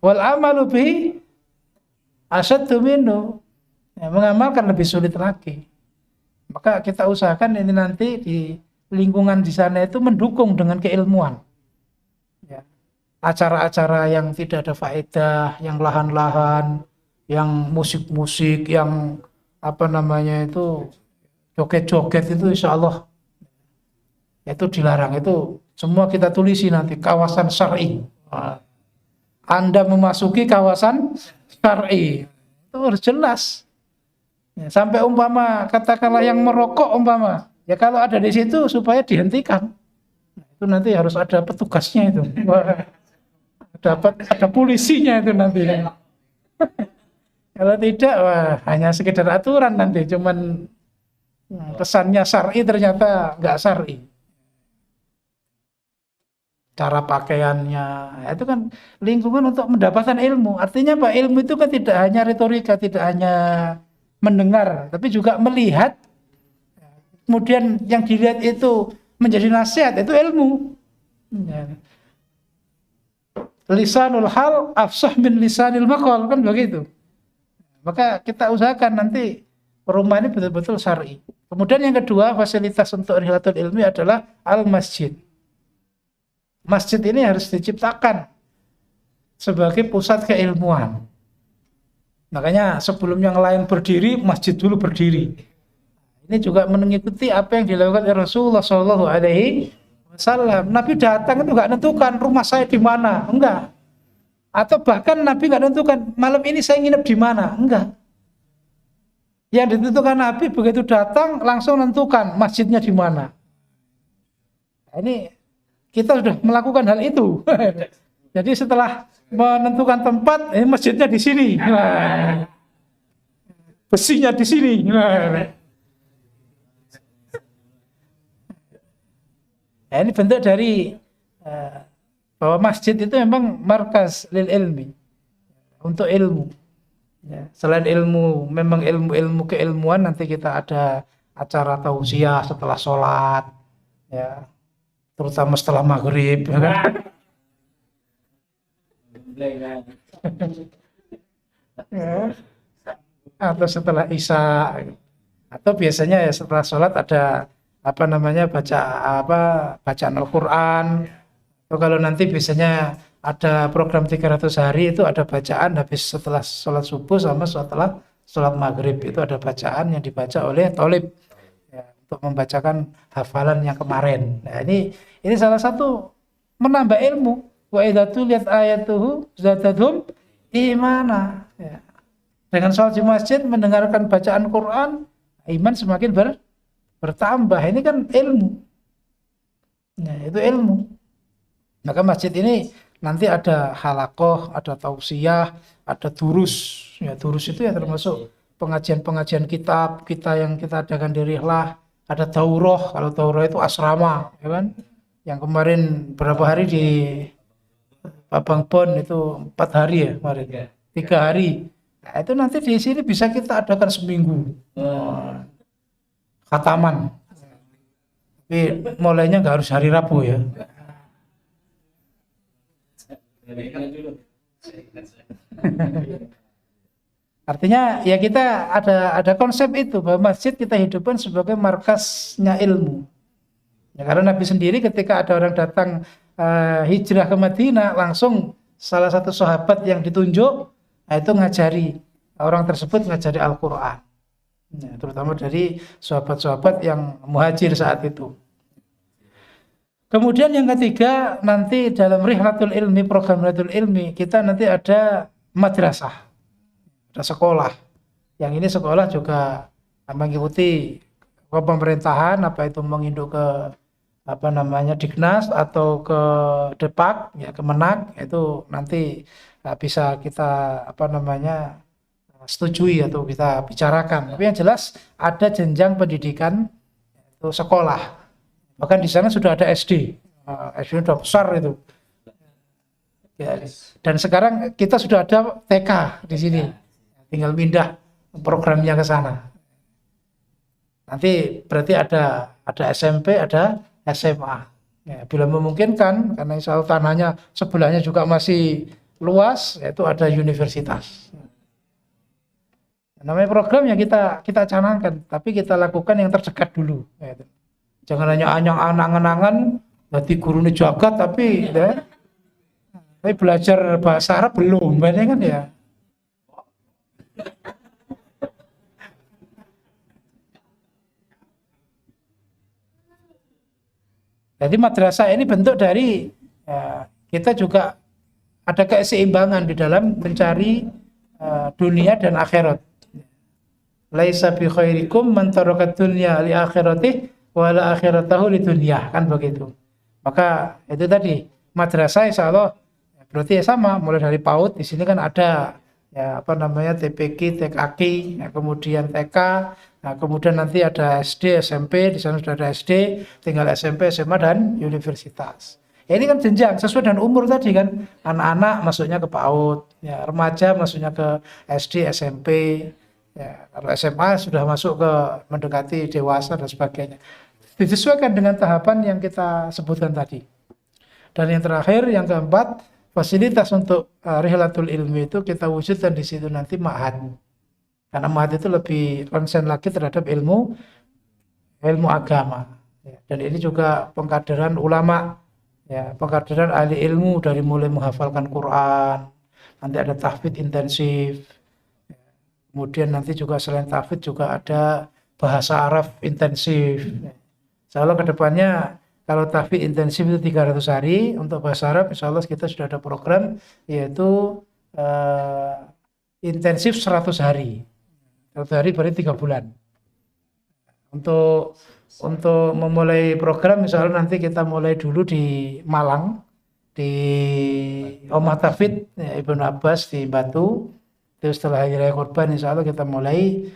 Speaker 5: Wal amalu bihi asyaddu minhu. Ya, mengamalkan lebih sulit lagi. Maka kita usahakan ini nanti di lingkungan di sana itu mendukung dengan keilmuan. Ya. Acara-acara yang tidak ada faedah, yang lahan-lahan, yang musik-musik, yang itu joget-joget itu insya Allah itu dilarang. Itu semua kita tulisi nanti kawasan syar'i. Anda memasuki kawasan syar'i itu harus jelas. Ya, sampai umpama katakanlah yang merokok ya kalau ada di situ supaya dihentikan. Itu nanti harus ada petugasnya itu. Ada polisinya itu nanti. Kalau tidak, hanya sekedar aturan nanti, cuman kesannya syar'i ternyata nggak syar'i. Cara pakaiannya, itu kan lingkungan untuk mendapatkan ilmu. Artinya apa? Ilmu itu kan tidak hanya retorika, tidak hanya mendengar, tapi juga melihat. Kemudian yang dilihat itu menjadi nasihat, itu ilmu. Lisanul hal afsah min lisanil maqal, kan begitu. Maka kita usahakan nanti rumah ini betul-betul syar'i. Kemudian yang kedua, fasilitas untuk rihlatul ilmi adalah al-masjid. Masjid ini harus diciptakan sebagai pusat keilmuan. Makanya sebelum yang lain berdiri, masjid dulu berdiri. Ini juga mengikuti apa yang dilakukan oleh Rasulullah SAW. Nabi datang itu nggak nentukan rumah saya di mana, enggak. Atau bahkan Nabi nggak nentukan malam ini saya nginep di mana, enggak. Yang ditentukan Nabi begitu datang langsung nentukan masjidnya di mana. Nah, ini kita sudah melakukan hal itu. Jadi setelah menentukan tempat, masjidnya di sini, besinya di sini. Nah, ini bentuk dari bahwa masjid itu memang markas lil ilmi, untuk ilmu. Ya, selain ilmu, memang ilmu keilmuan nanti kita ada acara tausiah setelah sholat, ya, terutama setelah maghrib, ya kan? Ya. Atau setelah isya, atau biasanya ya setelah sholat ada apa namanya bacaan Al-Qur'an. Atau kalau nanti biasanya ada program 300 hari itu ada bacaan habis setelah sholat subuh sama setelah sholat maghrib, itu ada bacaan yang dibaca oleh thalib ya, untuk membacakan hafalan yang kemarin. Nah, ini salah satu menambah ilmu. Wa idza tuliyat ayatuhu zadatuhum imana. Ya. Dengan sholat di masjid mendengarkan bacaan Quran, iman semakin bertambah. Ini kan ilmu. Nah, itu ilmu. Maka masjid ini nanti ada halaqah, ada tausiyah, ada durus. Ya, durus itu ya termasuk pengajian-pengajian kitab kita yang kita adakan di Rihlah. Ada daurah, kalau daurah itu asrama, ya kan? Yang kemarin berapa hari di Babang Bon itu 4 hari ya kemarin, 3 hari. Nah, itu nanti di sini bisa kita adakan seminggu. Khataman. Tapi mulainya nggak harus hari Rabu ya. Artinya ya kita ada konsep itu bahwa masjid kita hidupkan sebagai markasnya ilmu. Ya, karena Nabi sendiri ketika ada orang datang hijrah ke Madinah, langsung salah satu sahabat yang ditunjuk itu ngajari orang tersebut ngajari Al-Qur'an. Ya, terutama dari sahabat-sahabat yang muhajir saat itu. Kemudian yang ketiga, nanti dalam Rihlatul Ilmi, program Rihlatul Ilmi, kita nanti ada madrasah, ada sekolah. Yang ini sekolah juga mengikuti pemerintahan, apa itu menginduk ke Diknas atau ke Depak, ya Kemenak, itu nanti bisa kita setujui atau kita bicarakan. Tapi yang jelas ada jenjang pendidikan itu sekolah. Bahkan di sana sudah ada SD. SD sudah besar itu. Ya, dan sekarang kita sudah ada TK di sini. Tinggal pindah programnya ke sana. Nanti berarti ada SMP, ada SMA. Ya, bila memungkinkan, karena insya Allah tanahnya sebelahnya juga masih luas, yaitu ada universitas. Namanya program yang kita canangkan, tapi kita lakukan yang terdekat dulu. Yaitu. Jangan hanya angan-angan nanti guru ini jagat tapi belajar bahasa Arab belum, banyak kan ya. Jadi madrasah ini bentuk dari kita juga ada keseimbangan di dalam mencari dunia dan akhirat. Laisa bi khairikum man taraka dunya li akhiratih wala akhiratahu li dunya, kan begitu. Maka itu tadi madrasah insyaallah berarti ya sama, mulai dari PAUD di sini kan ada ya TPQ, TKQ, ya, kemudian TK, nah, kemudian nanti ada SD, SMP, di sana sudah ada SD, tinggal SMP, SMA dan universitas. Ya, ini kan jenjang sesuai dengan umur tadi kan, anak-anak masuknya ke PAUD, ya, remaja masuknya ke SD, SMP. Ya, kalau SMA sudah masuk ke mendekati dewasa dan sebagainya. Disesuaikan dengan tahapan yang kita sebutkan tadi. Dan yang terakhir, yang keempat, fasilitas untuk Rihlatul Ilmi itu kita wujudkan di situ nanti ma'had. Karena ma'had itu lebih konsen lagi terhadap ilmu agama. Ya, dan ini juga pengkaderan ulama, ya, pengkaderan ahli ilmu dari mulai menghafalkan Quran, nanti ada tahfidz intensif. Kemudian nanti juga selain tahfidz juga ada bahasa Arab intensif. Insya Allah kedepannya kalau tahfidz intensif itu 300 hari, untuk bahasa Arab insya Allah kita sudah ada program yaitu intensif 100 hari. 100 hari berarti 3 bulan. Untuk memulai program insya Allah nanti kita mulai dulu di Malang, di Omah Tahfidz ya, Ibnu Abbas di Batu. Terus setelah Hari Raya Kurban insya Allah kita mulai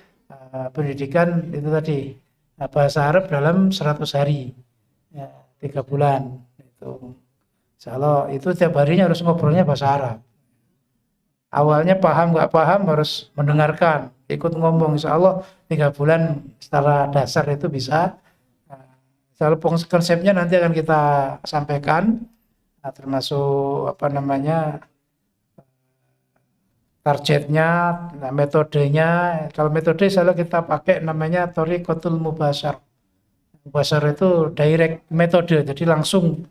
Speaker 5: pendidikan itu tadi bahasa Arab dalam 100 hari ya, 3 bulan itu. Insya Allah itu tiap harinya harus ngobrolnya bahasa Arab. Awalnya paham nggak paham harus mendengarkan, ikut ngomong. Insya Allah 3 bulan secara dasar itu bisa. Insya Allah konsepnya nanti akan kita sampaikan, termasuk targetnya, metodenya. Kalau metode saya kita pakai namanya Thariqatul Mubasyar. Mubasharah itu direct metode, jadi langsung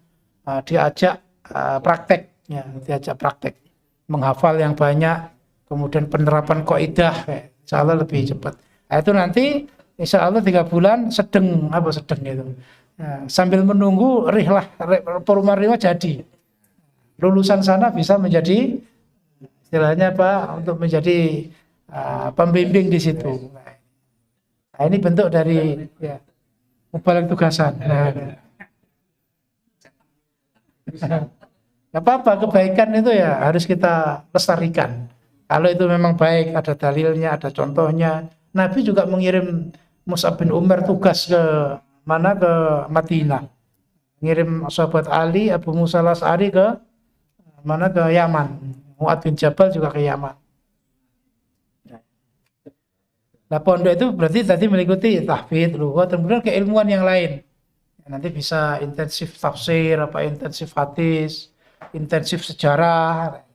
Speaker 5: diajak praktek, ya, diajak praktek, menghafal yang banyak, kemudian penerapan kaidah, insya Allah lebih cepat. Nah, itu nanti insya Allah 3 bulan sedang itu. Nah, sambil menunggu perumahan rihlah jadi. Lulusan sana bisa menjadi istilahnya untuk menjadi pembimbing di situ. Nah, ini bentuk dari ya, mubalik tugasan. Gak apa-apa, kebaikan itu ya harus kita lestarikan. Kalau itu memang baik, ada dalilnya, ada contohnya. Nabi juga mengirim Mus'ab bin Umar tugas ke Madinah. Ngirim sahabat Ali, Abu Musa al-Asy'ari ke Yaman. Mu'ad bin Jabal juga ke Yaman. Nah, pondok itu berarti tadi meliputi tahfidz, lughat, kemudian keilmuan yang lain. Nanti bisa intensif tafsir, intensif hadis, intensif sejarah.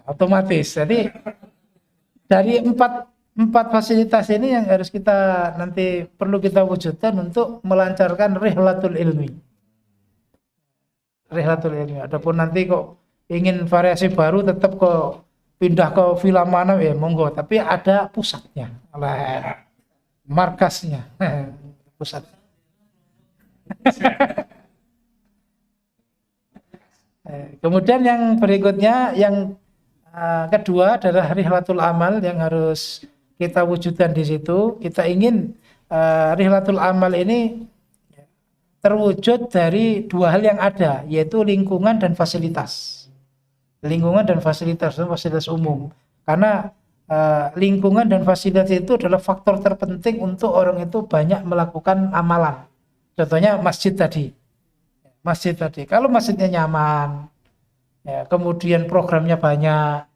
Speaker 5: Otomatis. Jadi dari empat fasilitas ini yang harus kita nanti perlu kita wujudkan untuk melancarkan rihlatul ilmi. Rihlatul ilmi. Adapun nanti kok ingin variasi baru tetap kok pindah ke villa mana ya monggo, tapi ada pusatnya, markasnya, pusat. Kemudian yang berikutnya, yang kedua adalah rihlatul amal yang harus kita wujudkan di situ. Kita ingin rihlatul amal ini terwujud dari 2 hal yang ada, yaitu lingkungan dan fasilitas. Lingkungan dan fasilitas umum. Karena lingkungan dan fasilitas itu adalah faktor terpenting untuk orang itu banyak melakukan amalan. Contohnya masjid tadi. Kalau masjidnya nyaman, ya, kemudian programnya banyak,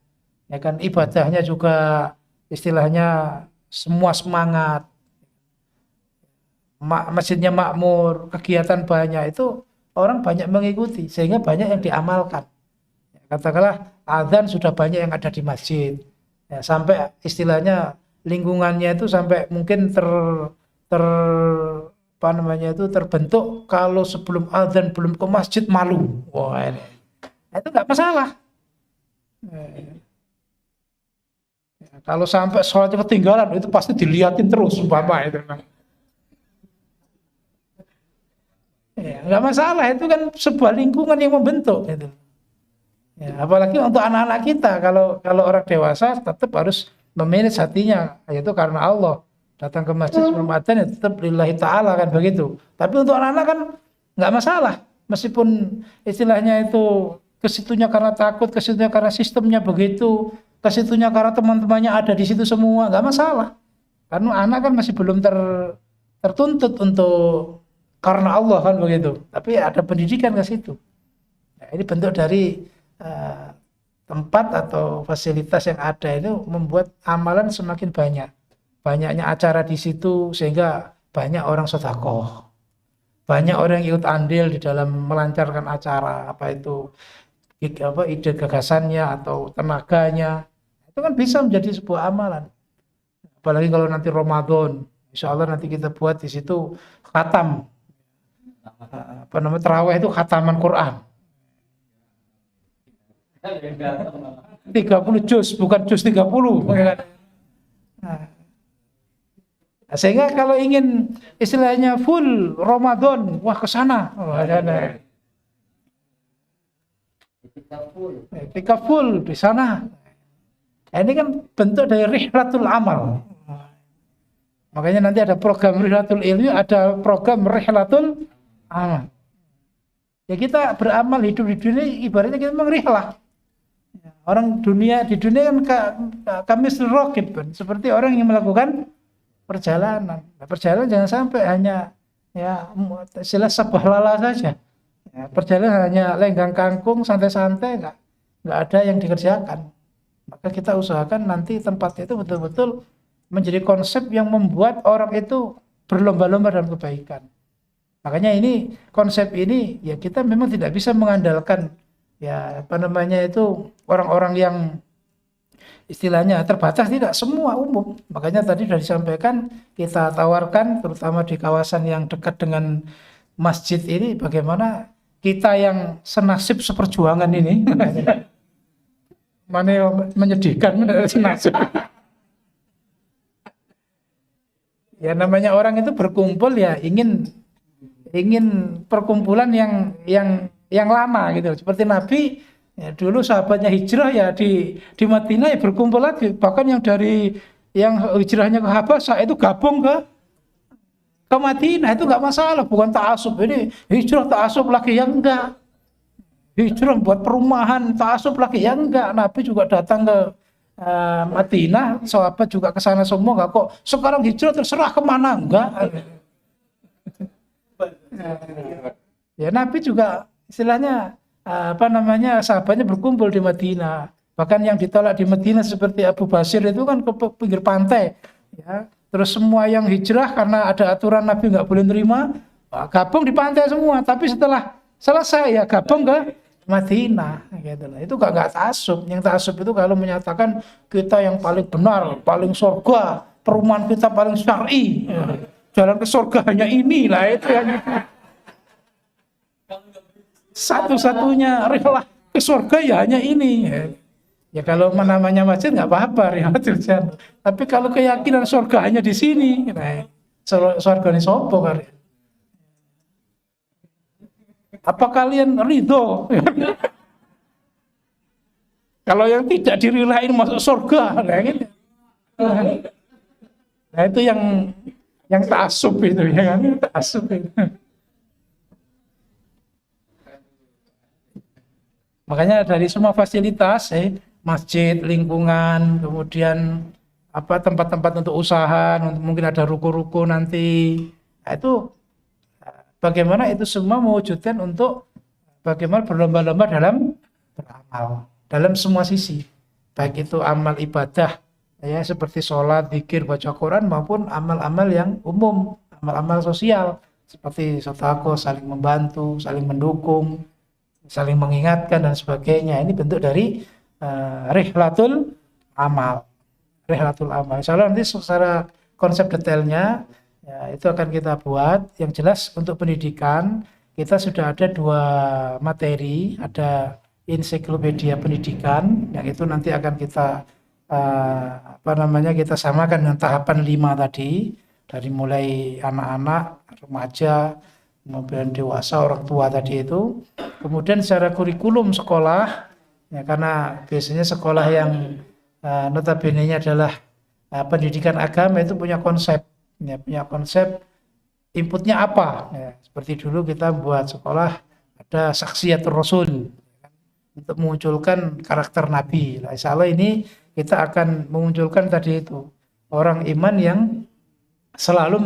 Speaker 5: ya kan, ibadahnya juga istilahnya semua semangat, masjidnya makmur, kegiatan banyak, itu orang banyak mengikuti sehingga banyak yang diamalkan. Katakanlah azan sudah banyak yang ada di masjid, ya, sampai istilahnya lingkungannya itu sampai mungkin terbentuk kalau sebelum azan belum ke masjid malu. Wah, ini itu nggak masalah. Ya, kalau sampai sholatnya ketinggalan itu pasti dilihatin terus umpama itu. Ya, nggak masalah, itu kan sebuah lingkungan yang membentuk itu. Ya, apalagi untuk anak-anak kita, kalau orang dewasa tetap harus memanage hatinya, yaitu karena Allah. Datang ke masjid sebelum adzan ya tetap lillahi ta'ala, kan begitu. Tapi untuk anak-anak kan nggak masalah, meskipun istilahnya itu kesitunya karena takut, kesitunya karena sistemnya begitu, kesitunya karena teman-temannya ada di situ semua, nggak masalah. Karena anak kan masih belum tertuntut untuk karena Allah, kan begitu. Tapi ada pendidikan ke situ. Nah, ini bentuk dari tempat atau fasilitas yang ada itu membuat amalan semakin banyak. Banyaknya acara di situ sehingga banyak orang sedekah. Banyak orang yang ikut andil di dalam melancarkan acara, ide gagasannya atau tenaganya. Itu kan bisa menjadi sebuah amalan. Apalagi kalau nanti Ramadan, insya Allah nanti kita buat di situ khatam. Tarawih itu khataman Quran. 30 juz, bukan juz 30. Nah, sehingga kalau ingin istilahnya full Ramadan, wah ke sana. Ketika full di sana. Ini kan bentuk dari rihlatul amal. Makanya nanti ada program rihlatul ilmi, ada program rihlatul amal. Ya, kita beramal hidup di dunia ibaratnya kita memang rihlah. Orang di dunia kan kami rokib, seperti orang yang melakukan perjalanan. Perjalanan jangan sampai hanya ya sebuah lala saja. Ya, perjalanan hanya lenggang kangkung santai-santai, nggak ada yang dikerjakan. Maka kita usahakan nanti tempat itu betul-betul menjadi konsep yang membuat orang itu berlomba-lomba dalam kebaikan. Makanya konsep ini ya kita memang tidak bisa mengandalkan ya itu orang-orang yang istilahnya terbatas, tidak, semua umum. Makanya tadi sudah disampaikan, kita tawarkan terutama di kawasan yang dekat dengan masjid ini, bagaimana kita yang senasib seperjuangan ini mana yang menyedihkan senasib. Ya namanya orang itu berkumpul ya ingin perkumpulan yang lama gitu. Seperti Nabi ya, dulu sahabatnya hijrah ya di Madinah ya berkumpul lagi. Bahkan yang hijrahnya ke Habasyah itu gabung ke Madinah, itu nggak masalah, bukan ta'asub. Ini hijrah ta'asub lagi yang enggak. Hijrah buat perumahan ta'asub lagi yang enggak. Nabi juga datang ke Madinah, sahabat juga ke sana semua, enggak kok sekarang hijrah terserah kemana, enggak. Ya Nabi juga istilahnya sahabatnya berkumpul di Madinah. Bahkan yang ditolak di Madinah seperti Abu Basir itu kan ke pinggir pantai ya. Terus semua yang hijrah karena ada aturan Nabi nggak boleh nerima, gabung di pantai semua. Tapi setelah selesai ya gabung ke Madinah gitu. Itu nggak ta'assub. Yang ta'assub itu kalau menyatakan kita yang paling benar, paling surga, perumahan kita paling syar'i, jalan ke surga hanya ini lah, itu yang satu-satunya rihlah ke surga ya hanya ini. Ya kalau namanya masjid nggak apa-apa, rihatul jannah. Tapi kalau keyakinan surga hanya di sini, nah, surga ini sopo kali. Apa kalian ridho? Kalau yang tidak dirilain masuk surga, nah, gitu. Nah itu yang ta'assub itu, ya kan? Ta'assub itu. Makanya dari semua fasilitas, masjid, lingkungan, kemudian tempat-tempat untuk usaha, mungkin ada ruko-ruko nanti. Nah, itu bagaimana itu semua mewujudkan untuk bagaimana berlomba-lomba dalam beramal, dalam semua sisi. Baik itu amal ibadah, ya seperti sholat, zikir, baca Quran, maupun amal-amal yang umum, amal-amal sosial, seperti sedekah, saling membantu, saling mendukung, saling mengingatkan, dan sebagainya. Ini bentuk dari rihlatul amal. Rihlatul amal. Insya Allah nanti secara konsep detailnya ya, itu akan kita buat. Yang jelas untuk pendidikan kita sudah ada 2 materi, ada ensiklopedia pendidikan, yang itu nanti akan kita kita samakan dengan tahapan 5 tadi, dari mulai anak-anak, remaja, kemudian dewasa, orang tua tadi itu. Kemudian secara kurikulum sekolah, ya, karena biasanya sekolah yang notabene-nya adalah pendidikan agama itu punya konsep, ya, punya konsep inputnya apa. Ya, seperti dulu kita buat sekolah ada saksiatul Rasul, ya, untuk mengunculkan karakter Nabi. Nah, insya Allah ini kita akan memunculkan tadi itu orang iman yang selalu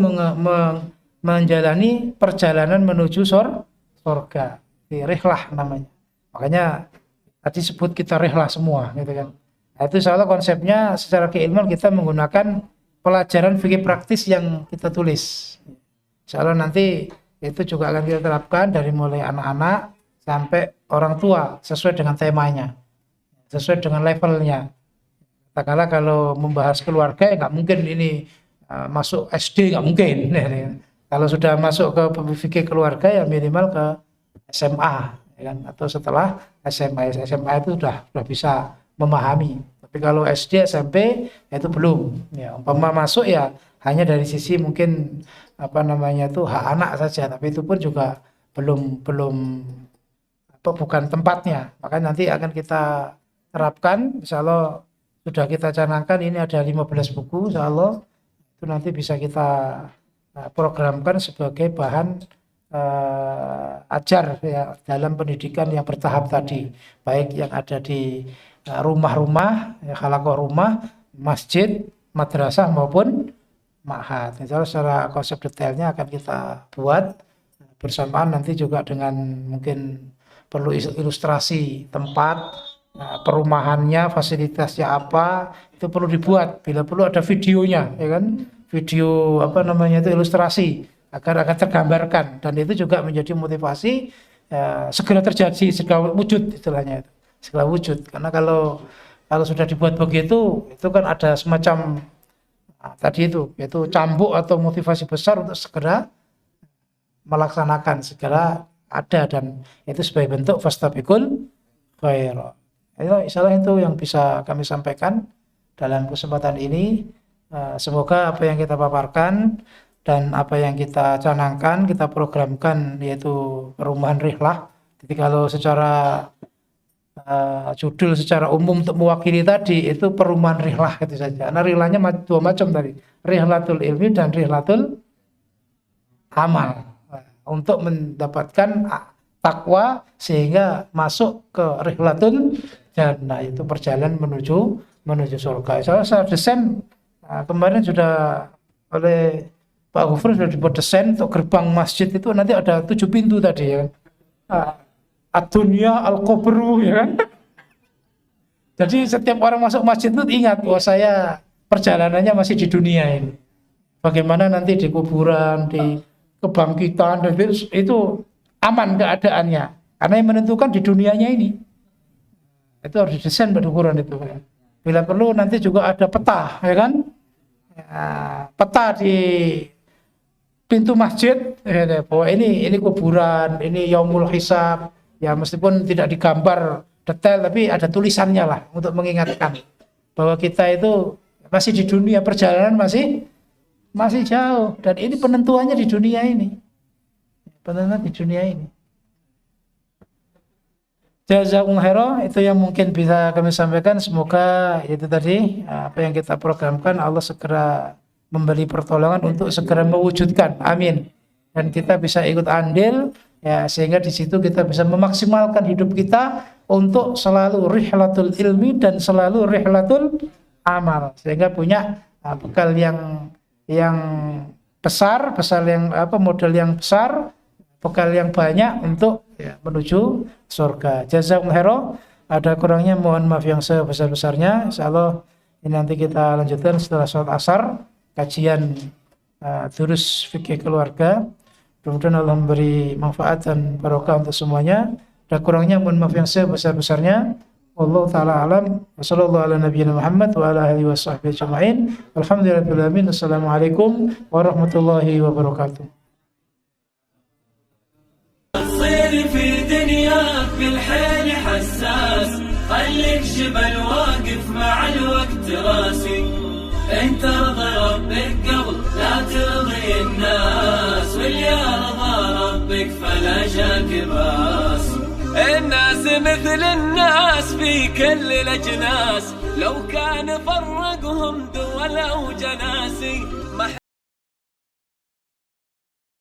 Speaker 5: menjalani perjalanan menuju surga. Rihlah namanya. Makanya tadi sebut kita rihlah semua, gitu kan. Nah, itu insyaallah konsepnya secara keilmuan kita menggunakan pelajaran fikih praktis yang kita tulis. Insyaallah nanti itu juga akan kita terapkan dari mulai anak-anak sampai orang tua sesuai dengan temanya, sesuai dengan levelnya. Katakanlah kalau membahas keluarga ya nggak mungkin ini masuk SD, nggak mungkin. Kalau sudah masuk ke fikih keluarga ya minimal ke SMA, ya kan? Atau setelah SMA itu sudah bisa memahami. Tapi kalau SD, SMP itu belum. Ya, umpama masuk ya hanya dari sisi mungkin hak anak saja, tapi itu pun juga bukan tempatnya. Maka nanti akan kita terapkan, insyaallah sudah kita canangkan, ini ada 15 buku, insyaallah itu nanti bisa kita programkan sebagai bahan ajar ya dalam pendidikan yang bertahap tadi, baik yang ada di rumah-rumah, ya, halaqah rumah, masjid, madrasah maupun ma'had. Insyaallah secara konsep detailnya akan kita buat bersamaan nanti juga dengan mungkin perlu ilustrasi tempat, perumahannya, fasilitasnya apa, itu perlu dibuat. Bila perlu ada videonya, ya kan, video itu ilustrasi agar akan tergambarkan, dan itu juga menjadi motivasi segera terjadi, segera wujud istilahnya itu, segera wujud. Karena kalau kalau sudah dibuat begitu, itu kan ada semacam tadi itu, yaitu cambuk atau motivasi besar untuk segera melaksanakan, segera ada, dan itu sebagai bentuk fastabiqul khairat. Insyaallah itu yang bisa kami sampaikan dalam kesempatan ini. Semoga apa yang kita paparkan dan apa yang kita canangkan, kita programkan, yaitu perumahan rihlah. Jadi kalau secara judul secara umum untuk mewakili tadi itu perumahan rihlah itu saja. Karena rihlahnya dua macam tadi, rihlatul ilmi dan rihlatul amal, untuk mendapatkan takwa sehingga masuk ke rihlatul jannah, itu perjalanan menuju surga. Saya desain kemarin sudah oleh Pak Gufron sudah dibuat desain untuk gerbang masjid itu nanti ada 7 pintu tadi ya. Ad-dunya al-kubru ya kan. Jadi setiap orang masuk masjid itu ingat bahwa saya perjalanannya masih di dunia ini. Bagaimana nanti di kuburan, di kebangkitan, dan itu aman keadaannya. Karena yang menentukan di dunianya ini. Itu harus didesain pada ukuran itu. Bila perlu nanti juga ada peta, ya kan? Ya, peta di pintu masjid, ya, bahwa ini kuburan, ini yaumul hisab. Ya meskipun tidak digambar detail, tapi ada tulisannya lah untuk mengingatkan bahwa kita itu masih di dunia, perjalanan masih jauh, dan ini penentuannya di dunia ini. Penentuan di dunia ini. Jazakumullah khairan, itu yang mungkin bisa kami sampaikan. Semoga itu tadi apa yang kita programkan Allah segera memberi pertolongan untuk segera mewujudkan. Amin. Dan kita bisa ikut andil ya, sehingga di situ kita bisa memaksimalkan hidup kita untuk selalu rihlatul ilmi dan selalu rihlatul amal, sehingga punya bekal yang besar yang modal yang besar, bekal yang banyak untuk ya, menuju surga. Jazakumullah khairan. Ada kurangnya mohon maaf yang sebesar-besarnya. Insyaallah ini nanti kita lanjutkan setelah sholat asar, kajian durus fikih keluarga. Mudah-mudahan Allah memberi manfaat dan barokah untuk semuanya. Ada kurangnya mohon maaf yang sebesar-besarnya. Wallahu taala alam. Wassallallahu ala nabiyina Muhammad wa ala alihi washabbihi ajma'in. Alhamdulillahirabbil alamin. Assalamualaikum warahmatullahi wabarakatuh.
Speaker 1: تصير في دنياك بالحيل حساس، خليك جبل واقف مع الوقت راسي. انت ارضى ربك قبل لا ترضي الناس، واللي ارضى ربك فلا شك باس. الناس مثل الناس في كل الاجناس، لو كان فرقهم دول او جناسي.